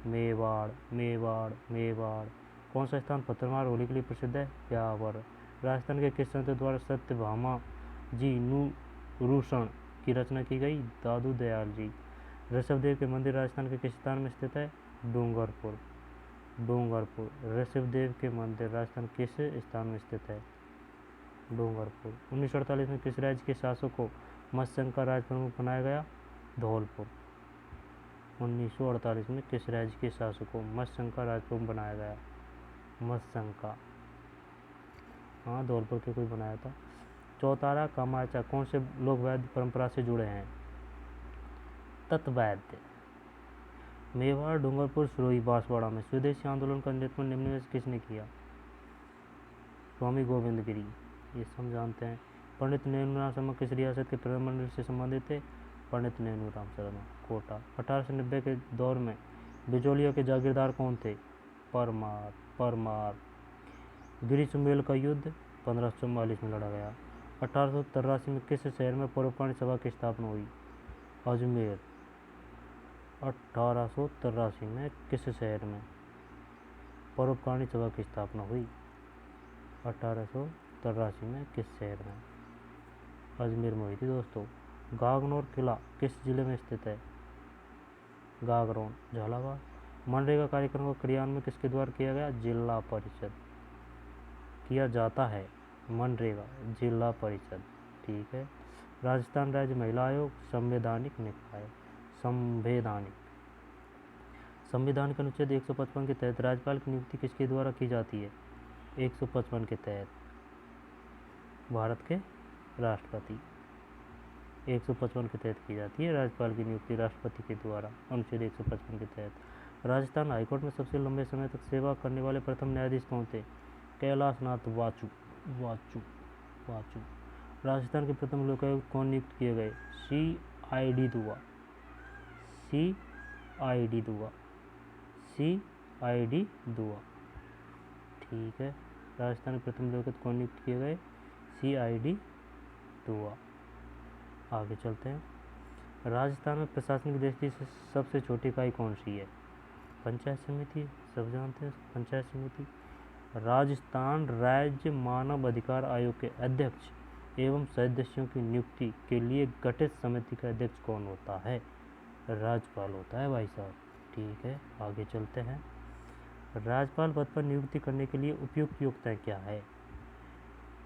S1: मेवाड़, मेवाड़, मेवाड़। कौन सा स्थान पत्थरमार होली के लिए प्रसिद्ध है? ब्यावर। राजस्थान के किस संत द्वारा सत्यभामा जी नुरूषण की रचना की गई? दादू दयाल जी। ऋषभदेव के मंदिर राजस्थान के किस स्थान में स्थित है? डूंगरपुर, डूंगरपुर। ऋषभदेव के मंदिर राजस्थान किस स्थान में स्थित है? डूंगरपुर। 1948 में किस राज्य के शासक को मत्स्यसंघ का राज प्रमुख बनाया गया? धौलपुर। 1948 में किस राज्य के शासक को मत्स्यसंघ का राज प्रमुख बनाया गया? मत्स्यसंघ का, हाँ, धौलपुर के कोई बनाया था। चौतारा कामाचा कौन से लोक वैद्य परंपरा से जुड़े हैं? तत्वैद्य। मेवाड़, डूंगरपुर, सिरोही, बांसवाड़ा में स्वदेशी आंदोलन का नेतृत्व निम्न में से किसने किया? स्वामी गोविंद गिरी, ये सब जानते हैं। पंडित नेनूराम शर्मा किस रियासत के प्रतिनिधिमंडल से संबंधित थे? पंडित नेनूराम शर्मा, कोटा। 1890 के दौर में बिजोलिया के जागीरदार कौन थे? परमार, परमार। गिरी सुमेल का युद्ध 1544 में लड़ा गया। 1883 में किस शहर में परोपकारी सभा की स्थापना हुई? अजमेर। 1883 में किस शहर में परोपकारी सभा की स्थापना हुई? 1883 में किस शहर में? अजमेर में हुई थी दोस्तों। गागनौर किला किस जिले में स्थित है? गागरोन, झालावाड़। मनरेगा कार्यक्रम का क्रियान्वयन किसके द्वारा किया गया? जिला परिषद। किया जाता है मनरेगा, जिला परिषद, ठीक है। राजस्थान राज्य महिला आयोग संवैधानिक निकाय, संवैधानिक। संविधान के अनुच्छेद 155 के तहत राज्यपाल की नियुक्ति किसके द्वारा की जाती है? 155 के तहत भारत के राष्ट्रपति, 155 के तहत की जाती है राज्यपाल की नियुक्ति राष्ट्रपति के द्वारा, अनुच्छेद 155 के तहत। राजस्थान हाईकोर्ट में सबसे लंबे समय तक सेवा करने वाले प्रथम न्यायाधीश कौन थे? कैलाशनाथ वाचु, वाचु, वाचु। राजस्थान के प्रथम लोकायुक्त कौन नियुक्त किए गए? CID दुआ, CID दुआ, CID दुआ, ठीक है। राजस्थान के प्रथम लोकायुक्त कौन नियुक्त किए गए? CID दुआ। आगे चलते हैं। राजस्थान में प्रशासनिक दृष्टि से सबसे छोटी इकाई कौन सी है? पंचायत समिति, सब जानते हैं पंचायत समिति। राजस्थान राज्य मानव अधिकार आयोग के अध्यक्ष एवं सदस्यों की नियुक्ति के लिए गठित समिति का अध्यक्ष कौन होता है? राज्यपाल होता है भाई साहब, ठीक है। आगे चलते हैं। राज्यपाल पद पर नियुक्ति करने के लिए उपयुक्त योग्यता क्या है?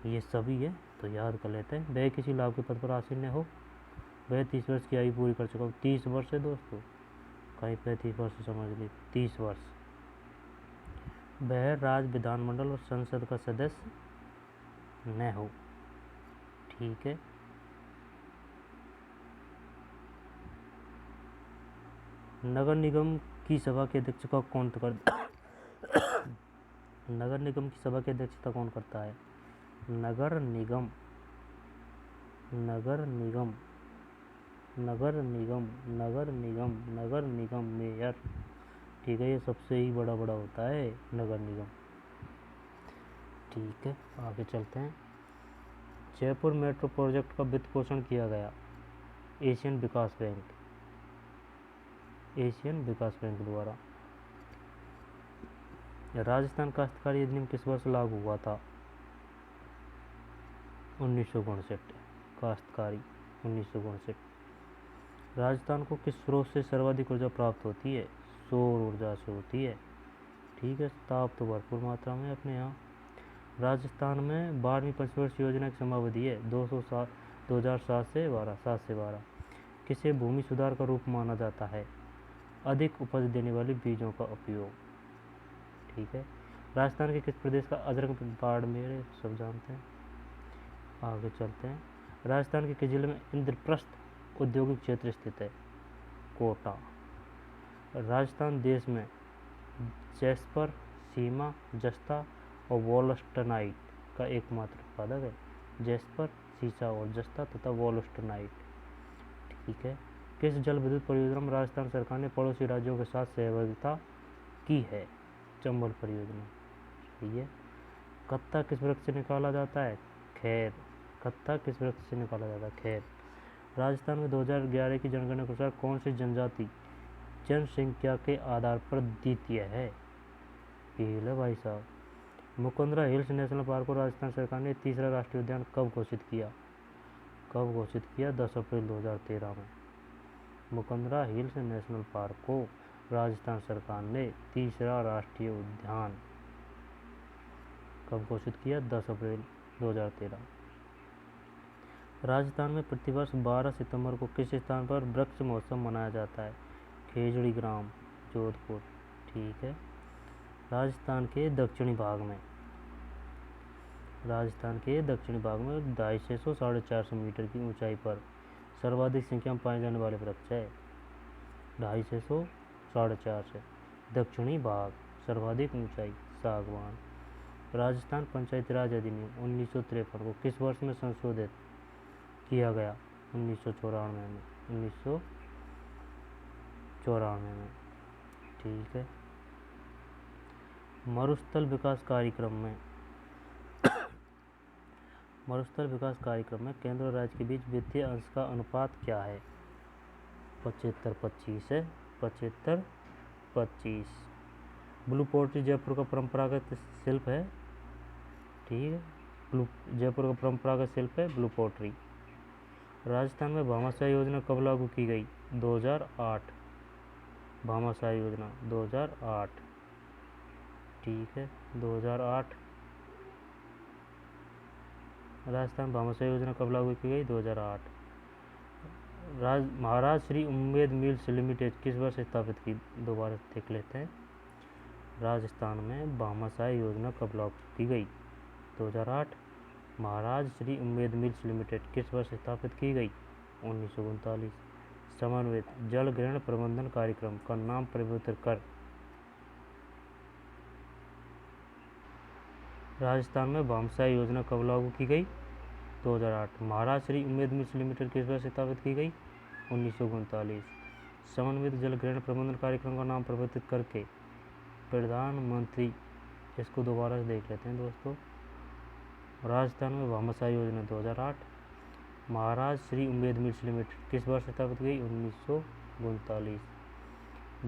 S1: ये सभी है, तो याद कर लेते हैं। वह किसी लाभ के पद पर आसीन हो, वह 30 वर्ष की आयु पूरी कर चुका हो। 30 वर्ष है दोस्तों, कहीं 35 वर्ष समझ ली, 30 वर्ष। वह राज्य विधानमंडल और संसद का सदस्य न हो, ठीक है। नगर निगम की सभा की अध्यक्षता कौन करता नगर निगम की सभा की अध्यक्षता कौन करता है? नगर निगम, नगर निगम, नगर निगम, नगर निगम, नगर निगम मेयर, ठीक है। ये सबसे ही बड़ा होता है नगर निगम, ठीक है। आगे चलते हैं। जयपुर मेट्रो प्रोजेक्ट का वित्त पोषण किया गया? एशियन विकास बैंक, एशियन विकास बैंक द्वारा। राजस्थान काश्तकारी अधिनियम किस वर्ष लागू हुआ था? 1959, काश्तकारी 1959। राजस्थान को किस स्रोत से सर्वाधिक ऊर्जा प्राप्त होती है? सौर ऊर्जा से होती है, ठीक है। ताप तो भरपूर मात्रा में अपने यहाँ। राजस्थान में 12वीं पंचवर्षीय योजना की समयावधि है 2007 से 12। किसे भूमि सुधार का रूप माना जाता है? अधिक उपज देने वाले बीजों का उपयोग, ठीक है। राजस्थान के किस प्रदेश का अजरक बाड़मेर, सब जानते हैं। आगे चलते हैं। राजस्थान के किस जिले में इंद्रप्रस्थ औद्योगिक क्षेत्र स्थित है? कोटा। राजस्थान देश में जैस्पर, सीमा, जस्ता और वोलस्टनाइट का एकमात्र उत्पादक है। जैस्पर, सीसा और जस्ता तथा वोलस्टनाइट, ठीक है। किस जल विद्युत परियोजना में राजस्थान सरकार ने पड़ोसी राज्यों के साथ सहभागिता की है? चंबल परियोजना, सही है। कत्ता किस वृक्ष से निकाला जाता है? खैर। कत्ता किस वृक्ष से निकाला जाता है? खैर। राजस्थान में 2011 की जनगणना के अनुसार कौन सी जनजाति जनसंख्या के आधार पर द्वितीय है? भील है भाई साहब। मुकुंदरा हिल्स नेशनल पार्क को राजस्थान सरकार ने तीसरा राष्ट्रीय उद्यान कब घोषित किया? 10 अप्रैल 2013 में। मुकुंदरा हिल्स नेशनल पार्क को राजस्थान सरकार ने तीसरा राष्ट्रीय उद्यान कब घोषित किया? 10 अप्रैल 2013। राजस्थान में प्रतिवर्ष 12 सितंबर को किस स्थान पर वृक्ष महोत्सव मनाया जाता है? खेजड़ी ग्राम, जोधपुर। ठीक है। राजस्थान के दक्षिणी भाग में 250 से 450 मीटर की ऊंचाई पर सर्वाधिक संख्या में पाए जाने वाले वृक्ष है 250 से 450 दक्षिणी भाग, सर्वाधिक ऊंचाई सागवान। राजस्थान पंचायती राज अधिनियम 1953 को किस वर्ष में संशोधित किया गया? 1994 में। ठीक है। मरुस्थल विकास कार्यक्रम में केंद्र और राज्य के बीच वित्तीय अंश का अनुपात क्या है? 75-25 है। 75-25। ब्लू पोट्री जयपुर का परंपरागत शिल्प है। ठीक है। जयपुर का परंपरागत शिल्प है ब्लू पोट्री। राजस्थान में भामाशाह योजना कब लागू की गई? 2008। भामाशाह योजना 2008। ठीक है। 2008 राजस्थान भामाशाह योजना कब लागू की गई? 2008। महाराज श्री उम्मेद मिल्स लिमिटेड किस वर्ष स्थापित की? दोबारा देख लेते हैं। राजस्थान में भामाशाह योजना कब लागू की गई? 2008। महाराज श्री उम्मेद मिल्स लिमिटेड किस वर्ष स्थापित की गई? 1939। समन्वित जल ग्रहण प्रबंधन कार्यक्रम का नाम परिवर्तित कर राजस्थान में भामाशाह योजना कब लागू की गई? 2008। महाराज श्री उम्मेद मिल्स लिमिटेड किस वर्ष स्थापित की गई? 1939। समन्वित जल ग्रहण प्रबंधन कार्यक्रम का नाम परिवर्तित करके प्रधानमंत्री, इसको दोबारा से देख लेते हैं दोस्तों। राजस्थान में भामाशाह योजना 2008। महाराज श्री उम्मेद मिल्स लिमिटेड किस वर्ष स्थापित की गई? 1939।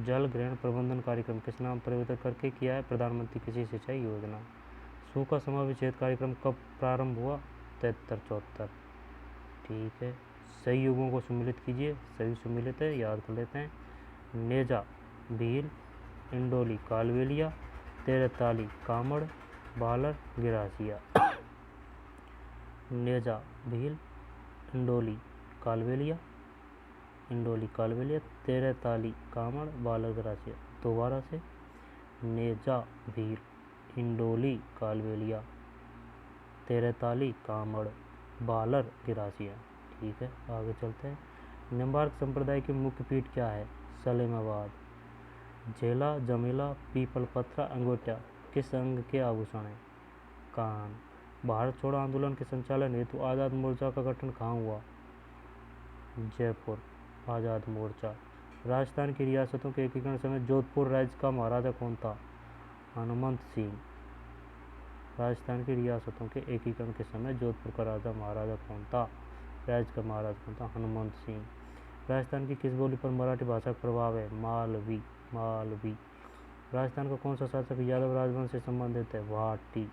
S1: जल ग्रहण प्रबंधन कार्यक्रम किस नाम परिवर्तित करके किया है? प्रधानमंत्री कृषि सिंचाई योजना। सूखा समाविच्छेद कार्यक्रम कब प्रारंभ हुआ? 73-74। ठीक है। सही युगों को सम्मिलित कीजिए। सभी सम्मिलित है, याद कर लेते हैं। नेजा, भील, इंडोली, कालबेलिया, तेरताली, कामड़, बालर, गिरासिया। नेजा, भील, इंडोली, कालबेलिया, तेरताली, कामड़, बालर, गिरासिया। दोबारा से। नेजा, भील, इंडोली, कालबेलिया, तेरताली, कामड़, बालर, गिरासिया। ठीक है। आगे चलते हैं। निम्बार्क संप्रदाय की मुख्य पीठ क्या है? सलेमाबाद। झेला, जमेला, पीपल पत्रा, अंगूठा किस अंग के आभूषण है? कान। भारत छोड़ो आंदोलन के संचालन हेतु आज़ाद मोर्चा का गठन कहाँ हुआ? जयपुर। आज़ाद मोर्चा। राजस्थान की रियासतों के एकीकरण समय जोधपुर राज्य का महाराजा कौन था? हनुमंत सिंह। राजस्थान की रियासतों के एकीकरण के समय जोधपुर का महाराजा कौन था? राज्य का महाराजा कौन था? हनुमंत सिंह। राजस्थान की किस बोली पर मराठी भाषा का प्रभाव है? मालवी। राजस्थान का कौन सा शासक यादव राजवंश से संबंधित है? भाटी।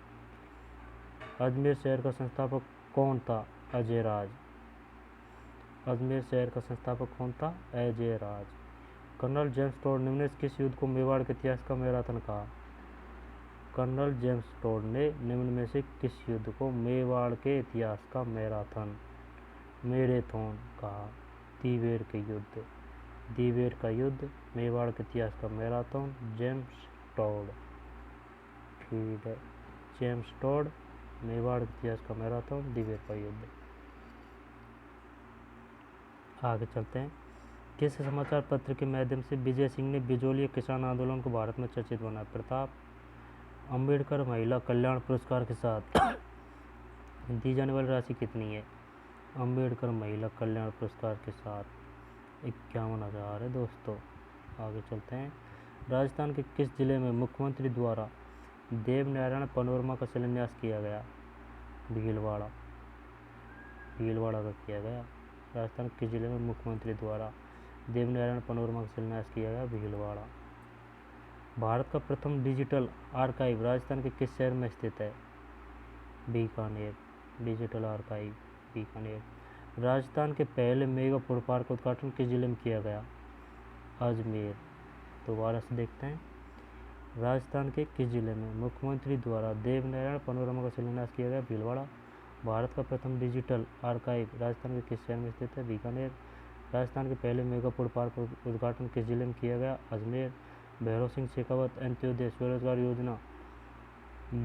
S1: अजमेर शहर का संस्थापक कौन था? अजय राज। अजमेर शहर का संस्थापक कौन था? अजय राज। कर्नल जेम्स टोड ने किस युद्ध को मेवाड़ के इतिहास का मैराथन कहा? कर्नल जेम्स टोड ने निम्न में से किस युद्ध को मेवाड़ के इतिहास का मैराथन कहा? दीवेर का युद्ध, मेवाड़ के इतिहास का मैराथन, जेम्स टोड। ठीक है। जेम्स टोड, मेवाड़ के इतिहास का मैराथन, दीवेर का युद्ध। आगे चलते हैं। किस समाचार पत्र के माध्यम से विजय सिंह ने बिजोलिया किसान आंदोलन को भारत में चर्चित बनाया? प्रताप। अंबेडकर महिला कल्याण पुरस्कार के साथ दी जाने वाली राशि कितनी है? अंबेडकर महिला कल्याण पुरस्कार के साथ 51,000 है दोस्तों। आगे चलते हैं। राजस्थान के किस जिले में मुख्यमंत्री द्वारा देवनारायण पनोरमा का शिलान्यास किया गया? भीलवाड़ा का किया गया। राजस्थान के किस जिले में मुख्यमंत्री द्वारा देवनारायण पनोरमा का शिलान्यास किया गया? भीलवाड़ा। भारत का प्रथम डिजिटल आर्काइव राजस्थान के किस शहर में स्थित है? बीकानेर। Digital archive Bikaner. राजस्थान के पहले मेगा फूड पार्क का उद्घाटन किस जिले में किया गया? अजमेर। दोबारा से देखते हैं, राजस्थान के किस जिले में मुख्यमंत्री द्वारा देवनारायण पनोरमा का शिलान्यास किया गया? भीलवाड़ा। भारत का प्रथम डिजिटल आर्काइव राजस्थान के किस शहर में स्थित है? बीकानेर। राजस्थान के पहले मेगा फूड पार्क का उद्घाटन किस जिले में किया गया? अजमेर। भैरव सिंह शेखावत अंत्योदय स्वरोजगार योजना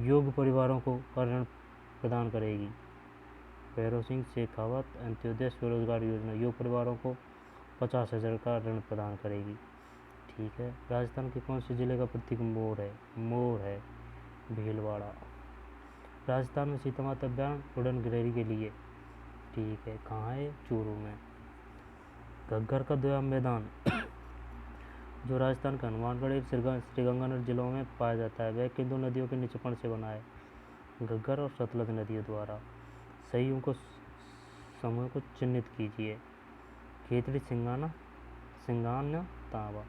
S1: योग्य परिवारों को ऋण प्रदान करेगी। भैरव सिंह शेखावत अंत्योदय स्वरोजगार योजना योग्य परिवारों को 50,000 का ऋण प्रदान करेगी। ठीक है। राजस्थान के कौन से जिले का प्रतीक मोर है? मोर है। भीलवाड़ा। राजस्थान में सीता माता अभ्यारण्य उड़न गिरहरी के लिए, ठीक है, कहाँ है? चूरू में। घग्गर का द्वयाम मैदान जो राजस्थान के हनुमानगढ़ श्रीगंगानगर जिलों में पाया जाता है, वह किन दो नदियों के निचपण से बना है? घग्गर और सतलज नदियों द्वारा। सही को समूह को चिन्हित कीजिए। खेतड़ी सिंगाना सिंगाना तांबा,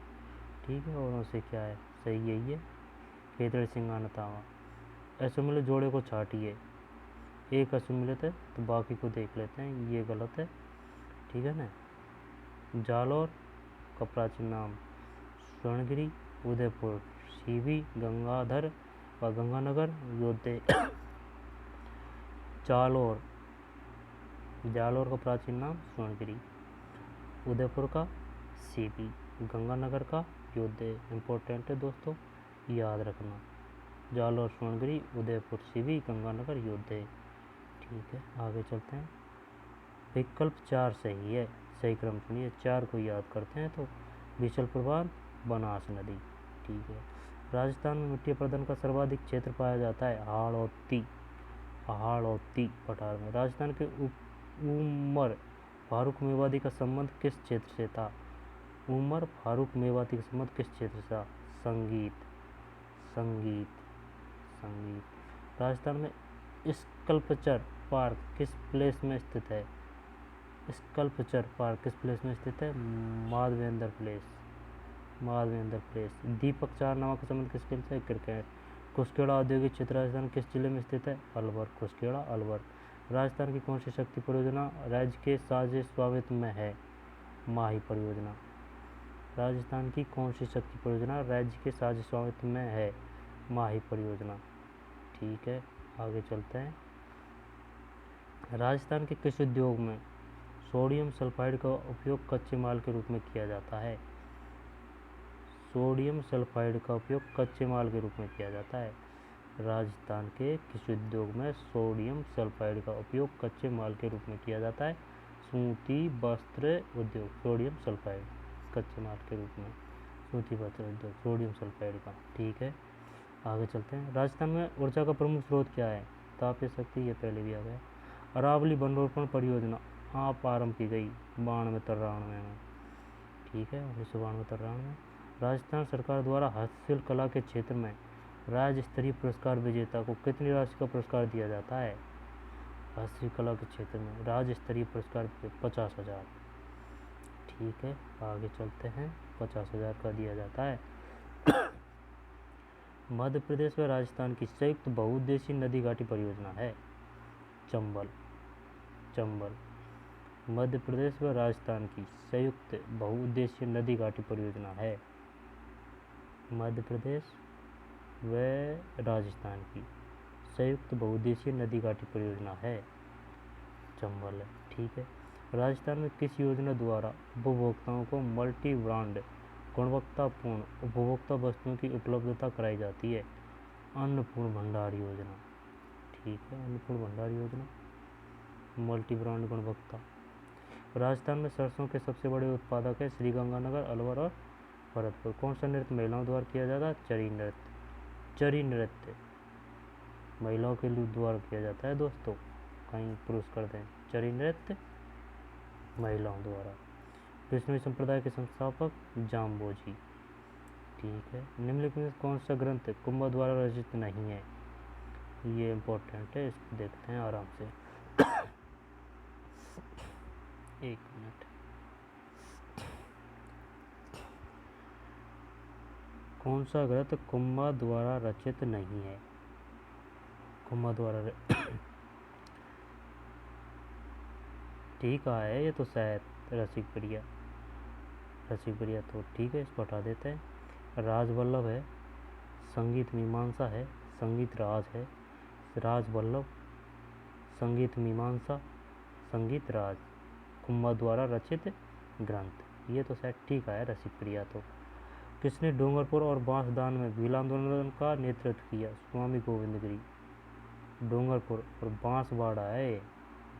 S1: ठीक है, और उनसे क्या है? सही यही है, खेतड़ी सिंगाना तांबा। अश्वमेध जोड़े को छाटिए। एक अश्वमेध है तो बाकी को देख लेते हैं, ये गलत है, ठीक है ना। जालौर का प्राचीन नाम स्वर्णगिरी, उदयपुर, सीवी, गंगाधर व गंगानगर, योद्धे। जालौर का प्राचीन नाम स्वर्णगिरी, उदयपुर का सीवी, गंगानगर का योद्धे। इम्पोर्टेंट है दोस्तों, याद रखना। जालौर, स्वर्णगिरी, उदयपुर, सीवी, गंगानगर, योद्धे। ठीक है, आगे चलते हैं। विकल्प 4 सही है, सही क्रम चुनिए। 4 को याद करते हैं तो विचल प्रवाह, बनास नदी। ठीक है। राजस्थान में मिट्टी प्रदन का सर्वाधिक क्षेत्र पाया जाता है? हाड़ौती पठार में। राजस्थान के उमर फारूक मेवाती का संबंध किस क्षेत्र से था? उमर फारूक मेवाती का संबंध किस क्षेत्र से था? संगीत। राजस्थान में स्कल्पचर पार्क किस प्लेस में स्थित है? स्कल्पचर पार्क किस प्लेस में स्थित है? माधवेंद्र प्लेस। दीपक चार नामा का संबंध किस खेल से? क्रिकेट। कुस्केड़ा औद्योगिक क्षेत्र राजस्थान किस जिले में स्थित है? अलवर। कुस्केड़ा, अलवर। राजस्थान की कौन सी शक्ति परियोजना राज्य के साझे स्वामित्व में है? माही परियोजना। राजस्थान की कौन सी शक्ति परियोजना राज्य के साझे स्वामित्व में है? माही परियोजना। ठीक है, आगे चलते हैं। राजस्थान के किस उद्योग में सोडियम सल्फाइड का उपयोग कच्चे माल के रूप में किया जाता है? सोडियम सल्फाइड का उपयोग कच्चे माल के रूप में किया जाता है। राजस्थान के किस उद्योग में सोडियम सल्फाइड का उपयोग कच्चे माल के रूप में किया जाता है? सूती वस्त्र उद्योग, सोडियम सल्फाइड कच्चे माल के रूप में, सूती वस्त्र उद्योग, सोडियम सल्फाइड का। ठीक है, आगे चलते हैं। राजस्थान में ऊर्जा का प्रमुख स्रोत क्या है? तापीय शक्ति, ये पहले भी आ गया। अरावली वनरोपण परियोजना आप आरंभ की गई 92-93 में, ठीक है, 1992-93 में। राजस्थान सरकार द्वारा हस्तशिल्प कला के क्षेत्र में राज्य स्तरीय पुरस्कार विजेता को कितनी राशि का पुरस्कार दिया जाता है? हस्तशिल्प कला के क्षेत्र में राज्य स्तरीय पुरस्कार 50,000। ठीक है, आगे चलते हैं। 50,000 का दिया जाता है। मध्य प्रदेश व राजस्थान की संयुक्त बहुउद्देशीय नदी घाटी परियोजना है? चंबल। मध्य प्रदेश व राजस्थान की संयुक्त बहुउद्देशीय नदी घाटी परियोजना है? मध्य प्रदेश व राजस्थान की संयुक्त बहुउद्देशीय नदी घाटी परियोजना है? चंबल है। ठीक है। राजस्थान में किस योजना द्वारा उपभोक्ताओं को मल्टी ब्रांड गुणवत्तापूर्ण उपभोक्ता वस्तुओं की उपलब्धता कराई जाती है? अन्नपूर्ण भंडार योजना। ठीक है, अन्नपूर्ण भंडार योजना, मल्टी ब्रांड गुणवत्ता। राजस्थान में सरसों के सबसे बड़े उत्पादक है? श्रीगंगानगर, अलवर और भरतपुर। कौन सा नृत्य महिलाओं द्वारा किया जाता है? चरी नृत्य महिलाओं के द्वारा किया जाता है दोस्तों, कहीं पुरुष करते हैं। चरी नृत्य महिलाओं द्वारा। विष्णु संप्रदाय के संस्थापक जाम्बोजी। ठीक है। निम्नलिखित में कौन सा ग्रंथ कुंभा द्वारा रचित नहीं है? ये इम्पोर्टेंट है, इसको देखते हैं आराम से। एक मिनट। कौन सा ग्रंथ कुम्भा द्वारा रचित नहीं है? कुम्भा द्वारा ठीक है, ये तो शायद रसिकप्रिया तो ठीक है, इसको हटा देते हैं। राजवल्लभ है, संगीत मीमांसा है, संगीत राज है, राजवल्लभ, संगीत मीमांसा, संगीत राज, कुम्भा द्वारा रचित ग्रंथ, ये तो शायद ठीक है रसिकप्रिया तो। किसने डूंगरपुर और बांसदान में भील आंदोलन का नेतृत्व किया? स्वामी गोविंद गिरी। डूंगरपुर और बांसवाड़ा है,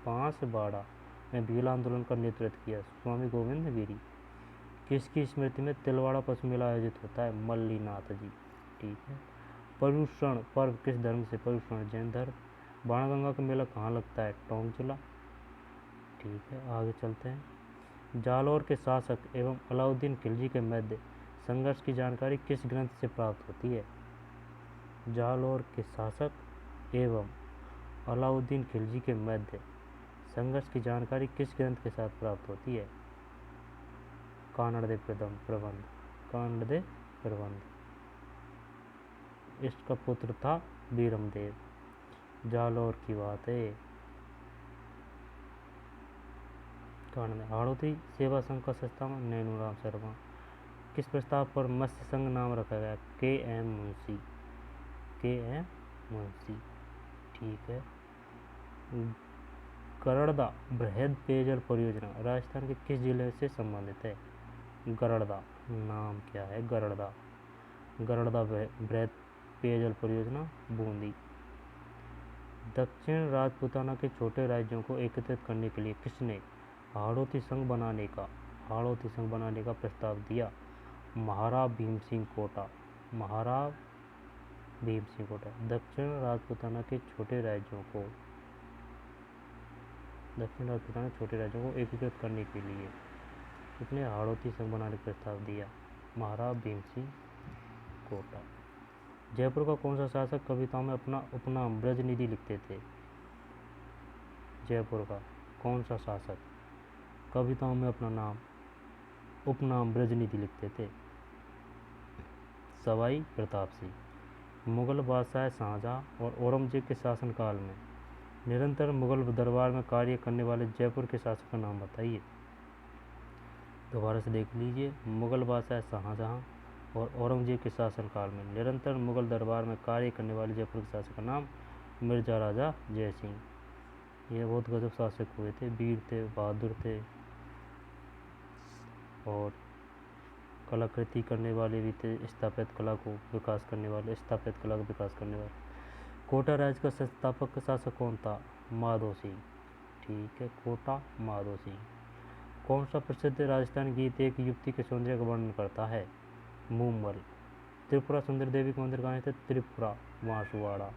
S1: बांसवाड़ा में भील आंदोलन का नेतृत्व किया स्वामी गोविंद गिरी। किसकी स्मृति में तिलवाड़ा पशु मेला आयोजित होता है? मल्लीनाथ जी। ठीक है। पर्युषण पर्व किस धर्म से? पर्युषण जैन धर्म। बाणगंगा का मेला कहाँ लगता है? टोंकचुला। ठीक है, आगे चलते हैं। जालौर के शासक एवं अलाउद्दीन खिलजी के मध्य संघर्ष की जानकारी किस ग्रंथ से प्राप्त होती है? जालौर के शासक एवं अलाउद्दीन खिलजी के मध्य संघर्ष की जानकारी किस ग्रंथ के साथ प्राप्त होती है? कानड़दे प्रबंध। कानड़दे प्रबंध। इसका पुत्र था बीरमदेव। जालौर की बात है। हाड़ौती सेवा संघ का संस्थापक नैनूराम शर्मा। किस प्रस्ताव पर मत्स्य संघ नाम रखा गया? के.एम. मुंशी। के.एम. मुंशी। ठीक है। गरड़दा बृहद पेयजल परियोजना राजस्थान के किस जिले से संबंधित है? गरड़दा। नाम क्या है? गरड़दा। गरड़दा बृहद पेयजल परियोजना बूंदी। दक्षिण राजपूताना के छोटे राज्यों को एकत्रित करने के लिए किसने हाड़ौती संघ बनाने का प्रस्ताव दिया? महाराव भीम सिंह कोटा। महाराव भीम सिंह कोटा। दक्षिण राजपूताना के छोटे राज्यों को एकीकृत करने के लिए किसने हाड़ौती संघ बनाने का प्रस्ताव दिया? महाराव भीम सिंह कोटा। जयपुर का कौन सा शासक कविताओं में अपना उपनाम ब्रजनिधि लिखते थे? जयपुर का कौन सा शासक कविताओं में अपना उपनाम ब्रजनिधि लिखते थे? सवाई प्रताप सिंह। मुगल बादशाह शाहजहां और औरंगजेब के शासनकाल में निरंतर मुगल दरबार में कार्य करने वाले जयपुर के शासक का नाम बताइए। दोबारा से देख लीजिए। मुगल बादशाह शाहजहां और औरंगजेब के शासनकाल में निरंतर मुगल दरबार में कार्य करने वाले जयपुर के शासक का नाम मिर्जा राजा जय सिंह। ये बहुत गजब शासक हुए थे, वीर थे, बहादुर थे और कलाकृति करने वाले भी थे, स्थापत्य कला का विकास करने वाले। कोटा राज्य का संस्थापक शासक कौन था? माधो सिंह। ठीक है, कोटा माधो सिंह। कौन सा प्रसिद्ध राजस्थानी गीत एक युवती के सौंदर्य का वर्णन करता है? मूमल। त्रिपुरा सुंदरी देवी का मंदिर कहाँ है? त्रिपुरा बांसवाड़ा।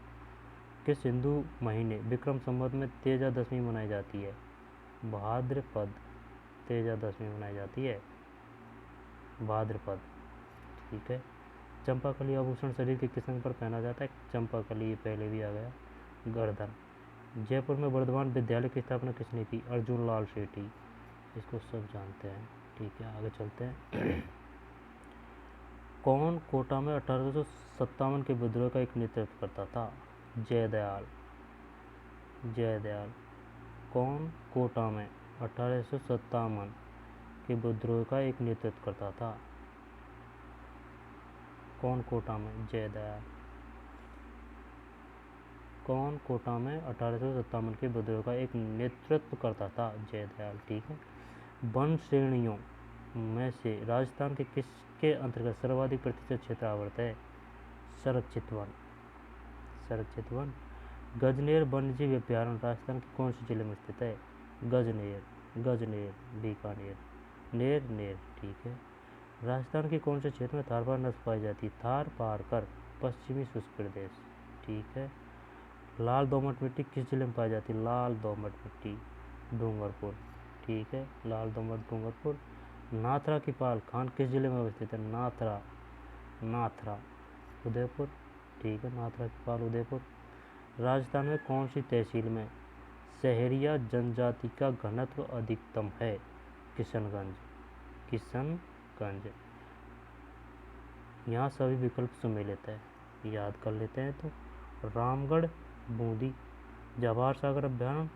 S1: किस हिंदू महीने विक्रम संवत में तेजा दशमी मनाई जाती है? भाद्रपद। तेजा दशमी मनाई जाती है भाद्रपद। ठीक है। चंपाकली आभूषण शरीर के किस अंग पर पहना जाता है? चंपाकली, ये पहले भी आ गया, गर्दन। जयपुर में वर्धमान विद्यालय की स्थापना किसने की? अर्जुन लाल सेठी। इसको सब जानते हैं। ठीक है, आगे चलते हैं। कौन कोटा में 1857 के विद्रोह का एक नेतृत्व करता था? जयदयाल। कौन कोटा में 1857 के विद्रोह का एक नेतृत्व करता था? कौन कोटा में? जयदयाल। कौन कोटा में 1857 के विद्रोह का एक नेतृत्व करता था? जयदयाल। ठीक है। वन श्रेणियों में से राजस्थान के किसके अंतर्गत सर्वाधिक प्रतिशत क्षेत्र आवृत है? संरक्षित वन। गजनेर वन्यजीव अभ्यारण्य राजस्थान के कौन से जिले में स्थित है? गजनेर, बीकानेर, नेर। ठीक है। राजस्थान के कौन से क्षेत्र में थारपार नस्ल पाई जाती है? थारपारकर, पश्चिमी शुष्क प्रदेश। ठीक है। लाल दोमट मिट्टी किस जिले में पाई जाती है? लाल दोमट मिट्टी डूंगरपुर। ठीक है, लाल दोमट डूंगरपुर। नाथरा की पाल खान किस जिले में अवस्थित है? नाथरा उदयपुर। ठीक है, नाथरा की पाल उदयपुर। राजस्थान में कौन सी तहसील में शहरिया जनजाति का घनत्व अधिकतम है? किशनगंज। किशनगंज। यहाँ सभी विकल्प सम्मिलित है, याद कर लेते हैं। तो रामगढ़, बूंदी, जवाहर सागर अभ्यारण्य,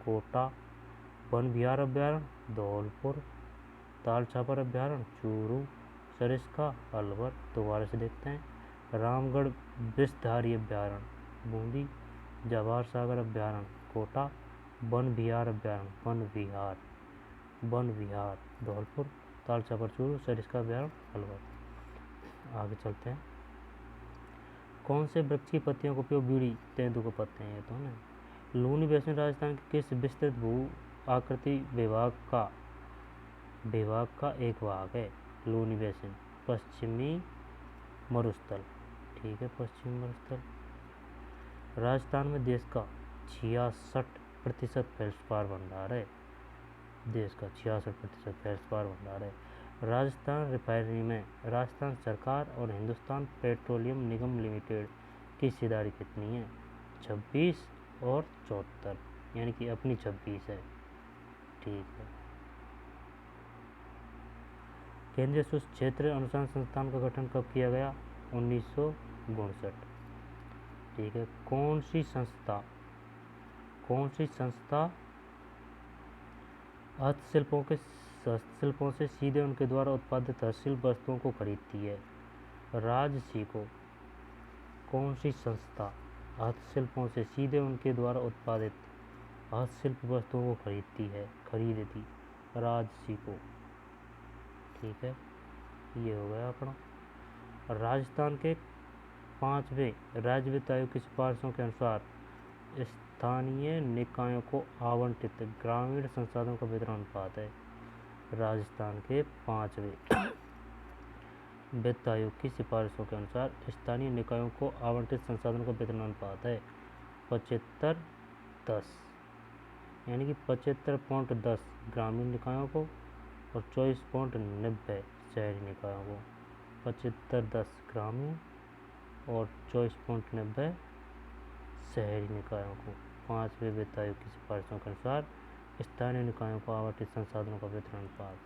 S1: कोटा, वन विहार अभ्यारण्य, धौलपुर, ताल छापर अभ्यारण्य, चूरू, सरिस्का, अलवर। दोबारा से देखते हैं। रामगढ़ विषधारी अभ्यारण्य बूंदी, जवाहर सागर अभ्यारण्य कोटा, वन विहार अभ्यारण्य वन विहार धौलपुर, ताल छापर चूरू, सरिस्का अभ्यारण्य अलवर। आगे चलते हैं। कौन से वृक्ष की पत्तियों का उपयोग बीड़ी, तेंदू के पत्ते हैं ये तो ना। लूनी बेसिन राजस्थान के किस विस्तृत भू आकृति विभाग का एक भाग है? लूनी बेसिन पश्चिमी मरुस्थल। ठीक है, पश्चिमी मरुस्थल। राजस्थान में देश का 66% फेल्सपार भंडार है। देश का 66% फेल्सपार भंडार है। राजस्थान रिफाइनरी में राजस्थान सरकार और हिंदुस्तान पेट्रोलियम निगम लिमिटेड की हिस्सेदारी कितनी है? 26 और 74, यानी कि अपनी 26 है। ठीक है। केंद्रीय शुष्क क्षेत्र अनुसंधान संस्थान का गठन कब किया गया? 1959। ठीक है। कौन सी संस्था हस्तशिल्पों से सीधे उनके द्वारा उत्पादित हस्तशिल्प वस्तुओं को खरीदती है? राजशिको। कौन सी संस्था हस्तशिल्पों से सीधे उनके द्वारा उत्पादित हस्तशिल्प वस्तुओं को खरीदती? राजशिको। ठीक है, ये हो गया अपना। राजस्थान के 5वें राज्य वित्त आयोग की सिफारिशों के अनुसार स्थानीय निकायों को आवंटित ग्रामीण संसाधनों का वितरण अनुपात है। राजस्थान के 5वें वित्त आयोग की सिफारिशों के अनुसार स्थानीय निकायों को आवंटित संसाधनों का वितरण अनुपात है 75-10, यानी कि 75.10 ग्रामीण निकायों को और 24.90 शहरी निकायों को। 75-10 ग्रामीण और 24.90 शहरी निकायों को। 5वें वित्त आयोग की सिफारिशों के अनुसार स्थानीय निकायों को आवंटित संसाधनों का वितरण अनुपात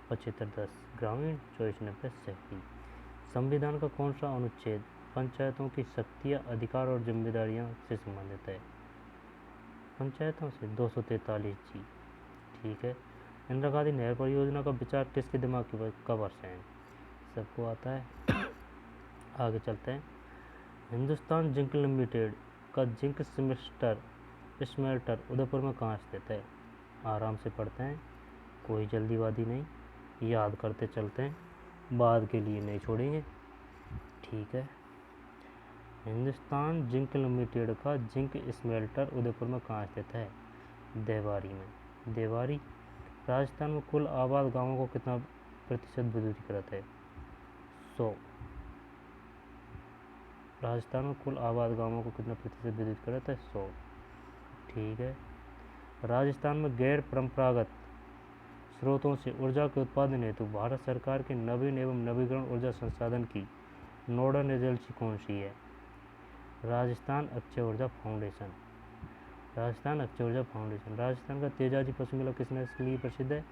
S1: 75-10 ग्रामीण, 24-90 शहरी। संविधान का कौन सा अनुच्छेद पंचायतों की शक्तियाँ, अधिकार और जिम्मेदारियाँ से संबंधित है? पंचायतों से 243 जी। ठीक है। इंदिरा गांधी नहर परियोजना का विचार किसके दिमाग का वर्ष है? सबको आता है। आगे चलते हैं। हिंदुस्तान जिंक लिमिटेड का जिंक स्मेल्टर उदयपुर में कहाँ स्थित है? आराम से पढ़ते हैं, कोई जल्दीबाजी नहीं, याद करते चलते हैं, बाद के लिए नहीं छोड़ेंगे। ठीक है। हिंदुस्तान जिंक लिमिटेड का जिंक स्मेल्टर उदयपुर में कहाँ स्थित है? देवारी में। देवारी। राजस्थान में कुल आबाद गांवों को कितना प्रतिशत विद्युतीकृत है? 100। राजस्थान में कुल आबाद गांवों को कितना प्रतिशत विद्युतीकृत है? 100। ठीक है। राजस्थान में गैर परंपरागत स्रोतों से ऊर्जा के उत्पादन हेतु भारत सरकार के नवीन एवं नवीकरण ऊर्जा संसाधन की नोडल एजेंसी कौन सी है? राजस्थान अक्षय ऊर्जा फाउंडेशन। राजस्थान अक्षय ऊर्जा फाउंडेशन। राजस्थान का तेजाजी पशु मेला किस नस्ल के लिए प्रसिद्ध है?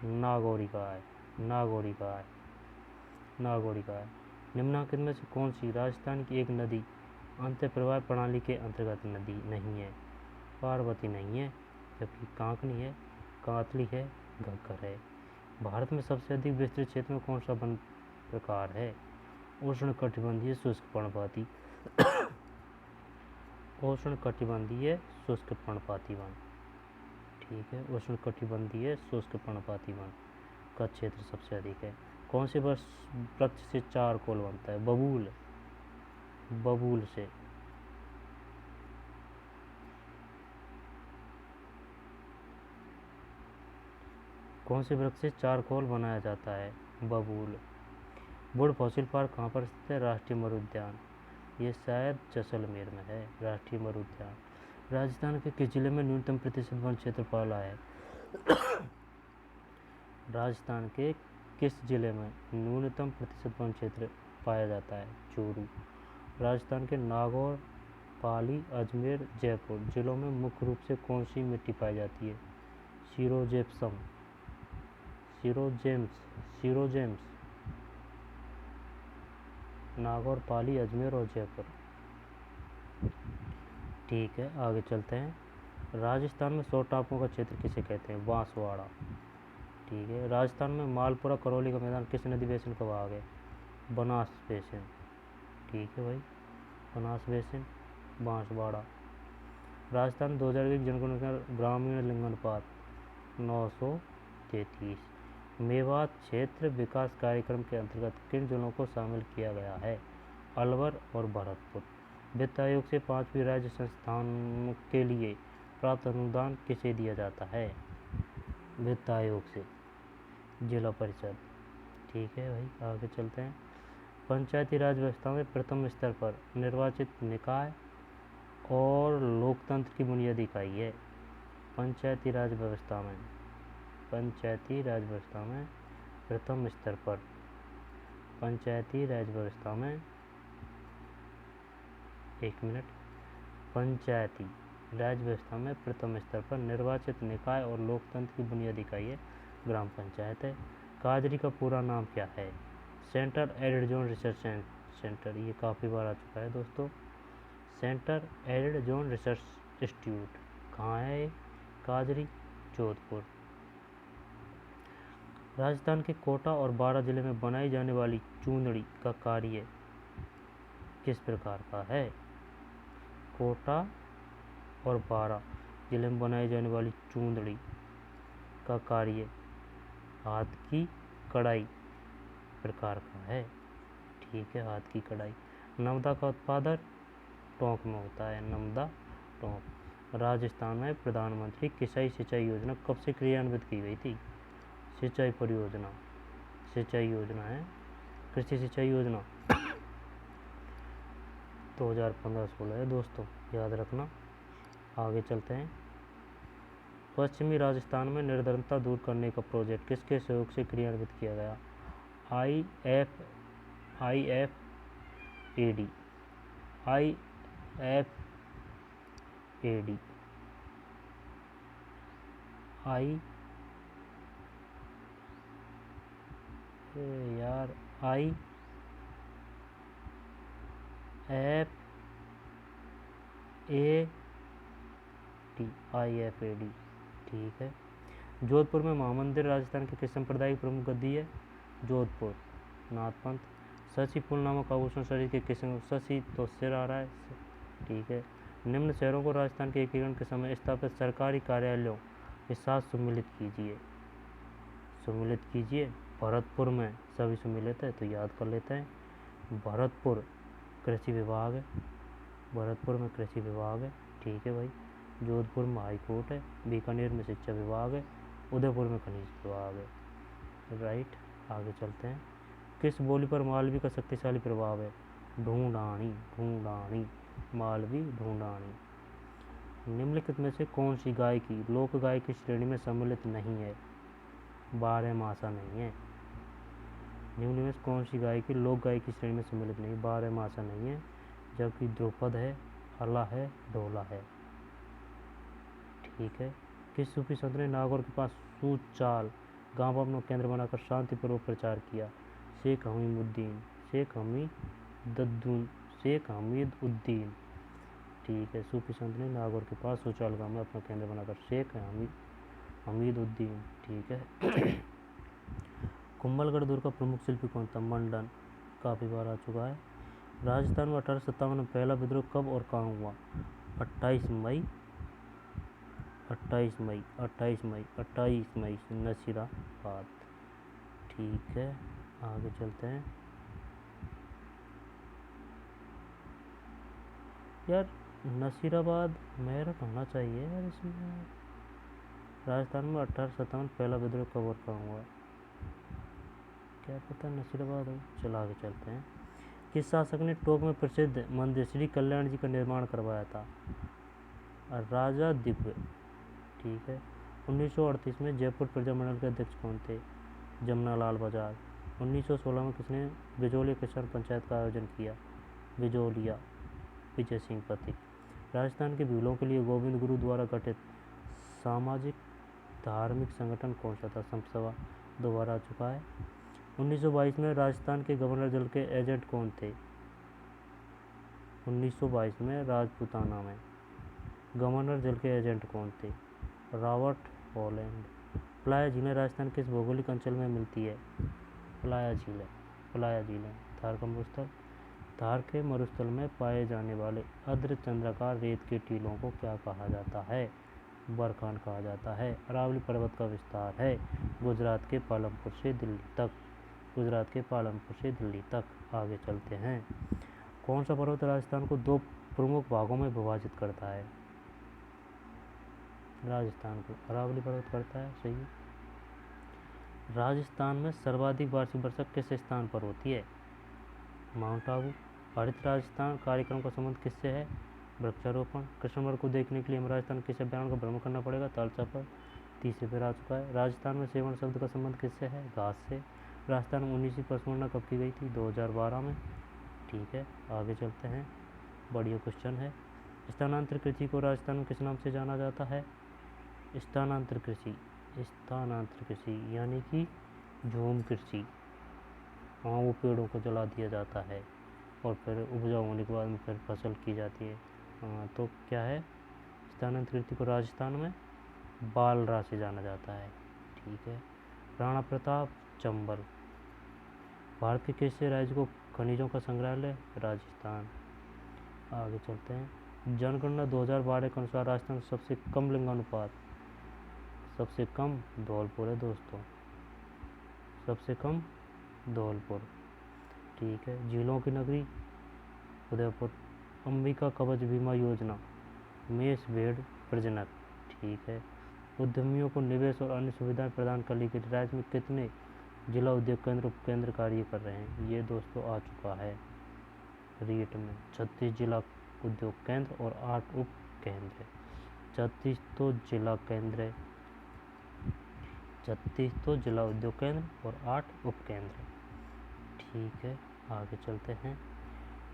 S1: नागौरी गाय। नागौरी गाय। नागौरी गाय। निम्नलिखित में से कौन सी राजस्थान की एक नदी अंतः प्रवाह प्रणाली के अंतर्गत नदी नहीं है? पार्वती नहीं है, जबकि कांकनी है, कातली है, घग्गर है। भारत में सबसे अधिक विस्तृत क्षेत्र में कौन सा वन प्रकार है? उष्णकटिबंधीय शुष्क पर्णपाती। उष्णकटिबंधीय शुष्क पर्णपाती वन। ठीक है। उष्णकटिबंधीय शुष्क पर्णपाती वन का क्षेत्र सबसे अधिक है। कौन से वृक्ष से चारकोल बनता है? बबूल। बबूल से। कौन से वृक्ष से चारकोल बनाया जाता है? बबूल। वुड फॉसिल पार्क कहाँ पर स्थित है? राष्ट्रीय मरुद्यान। ये शायद जैसलमेर में है, राष्ट्रीय मरुद्यान। राजस्थान के किस जिले में न्यूनतम प्रतिशत वन क्षेत्र पाला है? राजस्थान के किस जिले में न्यूनतम प्रतिशत वन क्षेत्र पाया जाता है? चूरू। राजस्थान के नागौर पाली, अजमेर, जयपुर जिलों में मुख्य रूप से कौन सी मिट्टी पाई जाती है? सीरोजेप्सम, सीरोजेम्स। नागौर, पाली, अजमेर और जयपुर। ठीक है, आगे चलते हैं। राजस्थान में 100 टापुओं का क्षेत्र किसे कहते हैं? बांसवाड़ा। ठीक है, राजस्थान में मालपुरा करौली का मैदान किस नदी बेसिन का भाग है? बनास बेसिन। ठीक है भाई, बनास बेसिन, बांसवाड़ा। राजस्थान 2001 जनगणना ग्रामीण लिंगानुपात 933। मेवात क्षेत्र विकास कार्यक्रम के अंतर्गत किन जिलों को शामिल किया गया है? अलवर और भरतपुर। वित्त आयोग से 5वीं राज्य संस्थान के लिए प्राप्त अनुदान किसे दिया जाता है? वित्त आयोग से, जिला परिषद। ठीक है भाई, आगे चलते हैं। पंचायती राज व्यवस्था में प्रथम स्तर पर निर्वाचित निकाय और लोकतंत्र की बुनियादी इकाई है। पंचायती राज व्यवस्था में प्रथम स्तर पर, पंचायती राज व्यवस्था में, एक मिनट, पंचायती राज व्यवस्था में प्रथम स्तर पर निर्वाचित निकाय और लोकतंत्र की बुनियादी इकाई है ग्राम पंचायत है। काजरी का पूरा नाम क्या है? Centre arid zone research centre. ये काफ़ी बार आ चुका है दोस्तों। Centre arid zone research institute कहाँ है? काजरी, जोधपुर। राजस्थान के कोटा और बारां जिले में बनाई जाने वाली चूंदड़ी का कार्य किस प्रकार का है? कोटा और बारां जिले में बनाई जाने वाली चूंदड़ी का कार्य हाथ की कढ़ाई प्रकार का है। ठीक है, हाथ की कढ़ाई। नमदा का उत्पादन टोंक में होता है, नमदा, टोंक। राजस्थान में प्रधानमंत्री किसाई सिंचाई योजना कब से क्रियान्वित की गई थी? सिंचाई परियोजना, सिंचाई योजना है, कृषि सिंचाई योजना 2015-16 है दोस्तों, याद रखना। आगे चलते हैं। पश्चिमी राजस्थान में निर्धनता दूर करने का प्रोजेक्ट किसके सहयोग से क्रियान्वित किया गया? IFAD, IFAD। ठीक है। जोधपुर में महामंदिर राजस्थान के किस संप्रदाय की प्रमुख गद्दी है? जोधपुर, नाथपंथ। शशि फूल नामक आभूषण शरीर के किस, शशि तो सिर आ रहा है। ठीक है। निम्न शहरों को राजस्थान के एकीकरण के समय स्थापित सरकारी कार्यालयों के साथ सम्मिलित कीजिए। भरतपुर में सभी सम्मिलित है, तो याद कर लेते हैं। भरतपुर कृषि विभाग है, भरतपुर में कृषि विभाग है। ठीक है भाई। जोधपुर में हाई कोर्ट है, बीकानेर में शिक्षा विभाग है, उदयपुर में खनिज विभाग है। राइट, आगे चलते हैं। किस बोली पर मालवी का शक्तिशाली प्रभाव है? ढूंढानी, मालवी, ढूंढानी। निम्नलिखित में से कौन सी गायकी लोक गायक की श्रेणी में सम्मिलित नहीं है? बारहमासा नहीं है। निम्न में कौन सी गायकी लोक गायक की श्रेणी में सम्मिलित नहीं? बारहमासा नहीं है, जबकि ध्रुपद है, अला है, ढोला है। ठीक है। किस सूफी संत ने नागौर के पास सूचाल गांव को अपना केंद्र बनाकर शांतिपूर्वक प्रचार किया? शेख हमीद-उद्दीन। ठीक है, सूफी संत ने नागौर के पास सूचाल गांव में अपना केंद्र बनाकर शेख हमीद-उद्दीन। ठीक है। कुंभलगढ़ दुर्ग का प्रमुख शिल्पी कौन था? मंडन, काफ़ी बार आ चुका है। राजस्थान में 1857 में पहला विद्रोह कब और कहाँ हुआ? 28 मई नसीराबाद। ठीक है, आगे चलते हैं। यार नसीराबाद मेरठ होना चाहिए यार इसमें। राजस्थान में 1857 पहला विद्रोह कब और कहाँ हुआ? क्या पता नसीराबाद हो। चलो आगे चलते हैं। किस शासक ने टोंक में प्रसिद्ध मंदिर श्री कल्याण जी का निर्माण करवाया था? राजा दिव्य। ठीक है। 1938 में जयपुर प्रजामंडल के अध्यक्ष कौन थे? जमनालाल बजाज। 1916 में किसने बिजोलिया किसान पंचायत का आयोजन किया? बिजोलिया, विजय सिंह पथिक। राजस्थान के भीलों के लिए गोविंद गुरु द्वारा गठित सामाजिक धार्मिक संगठन कौन सा था? संत सभा। दोबारा आ चुका है। 1922 में राजस्थान के गवर्नर जनरल के एजेंट कौन थे? 1922 में राजपूताना में गवर्नर जनरल के एजेंट कौन थे? Robert Holland. प्लाया झीलें राजस्थान किस भौगोलिक अंचल में मिलती है? प्लाया झीलें थार का मरुस्थल। थार के मरुस्थल में पाए जाने वाले अर्धचंद्राकार रेत के टीलों को क्या कहा जाता है? बरखान कहा जाता है। अरावली पर्वत का विस्तार है गुजरात के पालमपुर से दिल्ली तक। आगे चलते हैं। कौन सा पर्वत राजस्थान को दो प्रमुख भागों में विभाजित करता है? राजस्थान को अरावली पर्वत करता है। सही है। राजस्थान में सर्वाधिक वार्षिक वर्षा किस स्थान पर होती है? माउंट आबू। हरित राजस्थान कार्यक्रम का संबंध किससे है? वृक्षारोपण। कृष्णमृग को देखने के लिए हमें राजस्थान किस अभ्यारण्य का भ्रमण करना पड़ेगा? तालचा पर। तीसरे पर आ चुका है। राजस्थान में सेवण शब्द का संबंध किससे है? घास से। राजस्थान में 19वीं पशुगणना कब की गई थी? 2012 में। ठीक है, आगे चलते हैं। बढ़िया क्वेश्चन है। स्थानांतरित कृषि को राजस्थान में किस नाम से जाना जाता है? स्थानांतरित कृषि यानी कि झूम कृषि। हाँ, वो पेड़ों को जला दिया जाता है और फिर उपजाऊ होने के बाद में फिर फसल की जाती है। तो क्या है? स्थानांतरित कृषि को राजस्थान में बालरा से जाना जाता है। ठीक है। राणा प्रताप, चंबल। भारत के किस राज्य को खनिजों का संग्रहालय? राजस्थान। आगे चलते हैं। जनगणना 2012 के अनुसार राजस्थान सबसे कम लिंगानुपात, सबसे कम धौलपुर है दोस्तों, सबसे कम धौलपुर। ठीक है। झीलों की नगरी उदयपुर। अंबिका कवच बीमा योजना मेष भेड़ प्रजनक। ठीक है। उद्यमियों को निवेश और अन्य सुविधाएं प्रदान करने के लिए राज्य में कितने जिला उद्योग केंद्र उपकेंद्र कार्य कर रहे हैं? ये दोस्तों आ चुका है रीट में। 36 जिला उद्योग केंद्र और 8 उप केंद्र। 36 तो जिला केंद्र है, 36 तो जिला उद्योग केंद्र और 8 उप केंद्र। ठीक है, आगे चलते हैं।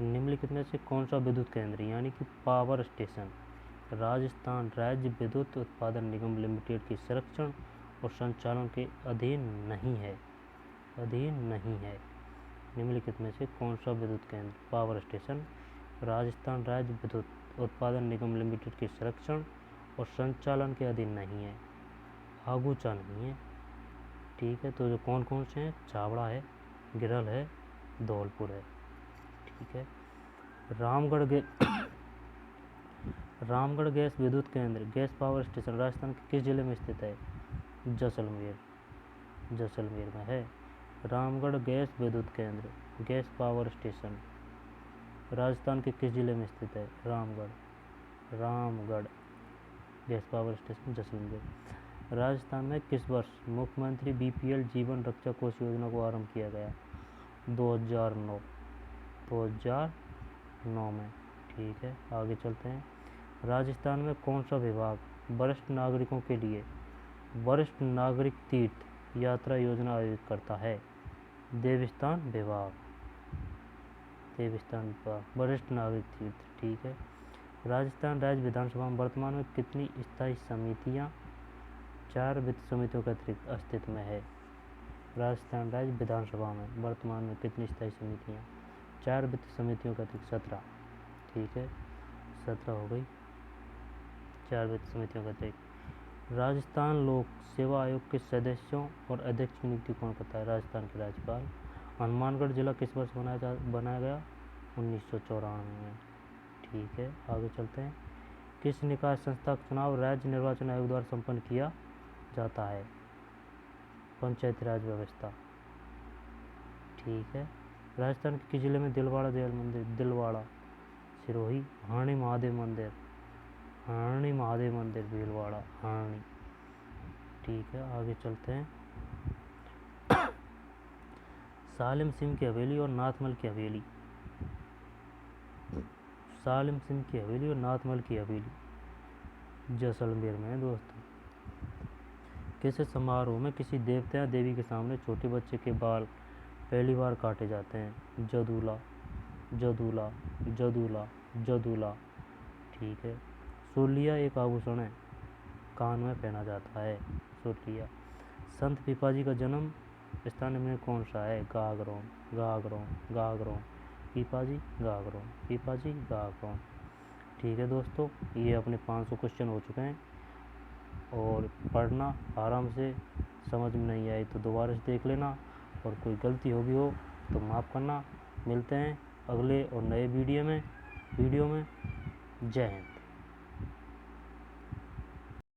S1: निम्नलिखित में से कौन सा विद्युत केंद्र यानी कि पावर स्टेशन राजस्थान राज्य विद्युत उत्पादन निगम लिमिटेड की संरक्षण और संचालन के अधीन नहीं है? निम्नलिखित में से कौन सा विद्युत केंद्र पावर स्टेशन राजस्थान राज्य विद्युत उत्पादन निगम लिमिटेड के संरक्षण और संचालन के अधीन नहीं है? आगूचा नहीं है। ठीक है। तो जो कौन कौन से हैं? छावड़ा है, गिरल है, धौलपुर है। ठीक है। रामगढ़ गैस विद्युत केंद्र गैस पावर स्टेशन राजस्थान के किस जिले में स्थित है? जैसलमेर में है। रामगढ़ गैस विद्युत केंद्र गैस पावर स्टेशन राजस्थान के किस जिले में स्थित है? Ramgarh gas power station Jaisalmer. Rajasthan में किस वर्ष मुख्यमंत्री बीपीएल जीवन रक्षा कोष योजना को आरंभ किया गया? 2009 में। ठीक है, आगे चलते हैं। राजस्थान में कौन सा विभाग वरिष्ठ नागरिकों के लिए वरिष्ठ नागरिक तीर्थ यात्रा योजना आयोजित करता है? देवस्थान विभाग वरिष्ठ नागरिक तीर्थ। ठीक है। राजस्थान राज्य विधानसभा में वर्तमान में कितनी स्थायी समितियां 4 वित्त समितियों के अतिरिक्त अस्तित्व में है? राजस्थान राज्य विधानसभा में वर्तमान में कितनी स्थायी समितियां 4 वित्त समितियों के अतिरिक्त 17। ठीक है, 17 हो गई 4 वित्त समितियों के अतिरिक्त। राजस्थान लोक सेवा आयोग के सदस्यों और अध्यक्ष की नियुक्ति कौन करता है? राजस्थान के राज्यपाल। हनुमानगढ़ जिला किस वर्ष बनाया गया? 1994 में। ठीक है, आगे चलते हैं। किस निकाय संस्था का चुनाव राज्य निर्वाचन आयोग द्वारा संपन्न किया जाता है? पंचायती राज व्यवस्था। ठीक है। राजस्थान के किस जिले में दिलवाड़ा दयाल मंदिर सिरोही। हारणी महादेव मंदिर भीलवाड़ा हारणी। ठीक है, आगे चलते हैं। सालिम सिंह की हवेली और नाथमल की हवेली जैसलमेर में है दोस्तों। किस समारोह में किसी देवता या देवी के सामने छोटे बच्चे के बाल पहली बार काटे जाते हैं? जदूला। ठीक है। सुर्लिया एक आभूषण है, कान में पहना जाता है। सुर्लिया। संत पीपाजी का जन्म स्थान में कौन सा है? गागरोन, गागरोन, गागरोन। पीपाजी गागरोन, पीपाजी गागरोन। ठीक है दोस्तों, ये अपने 500 क्वेश्चन हो चुके हैं। और पढ़ना आराम से, समझ में नहीं आई तो दोबारा से देख लेना, और कोई गलती होगी हो तो माफ़ करना। मिलते हैं अगले और नए वीडियो में। जय हिंद।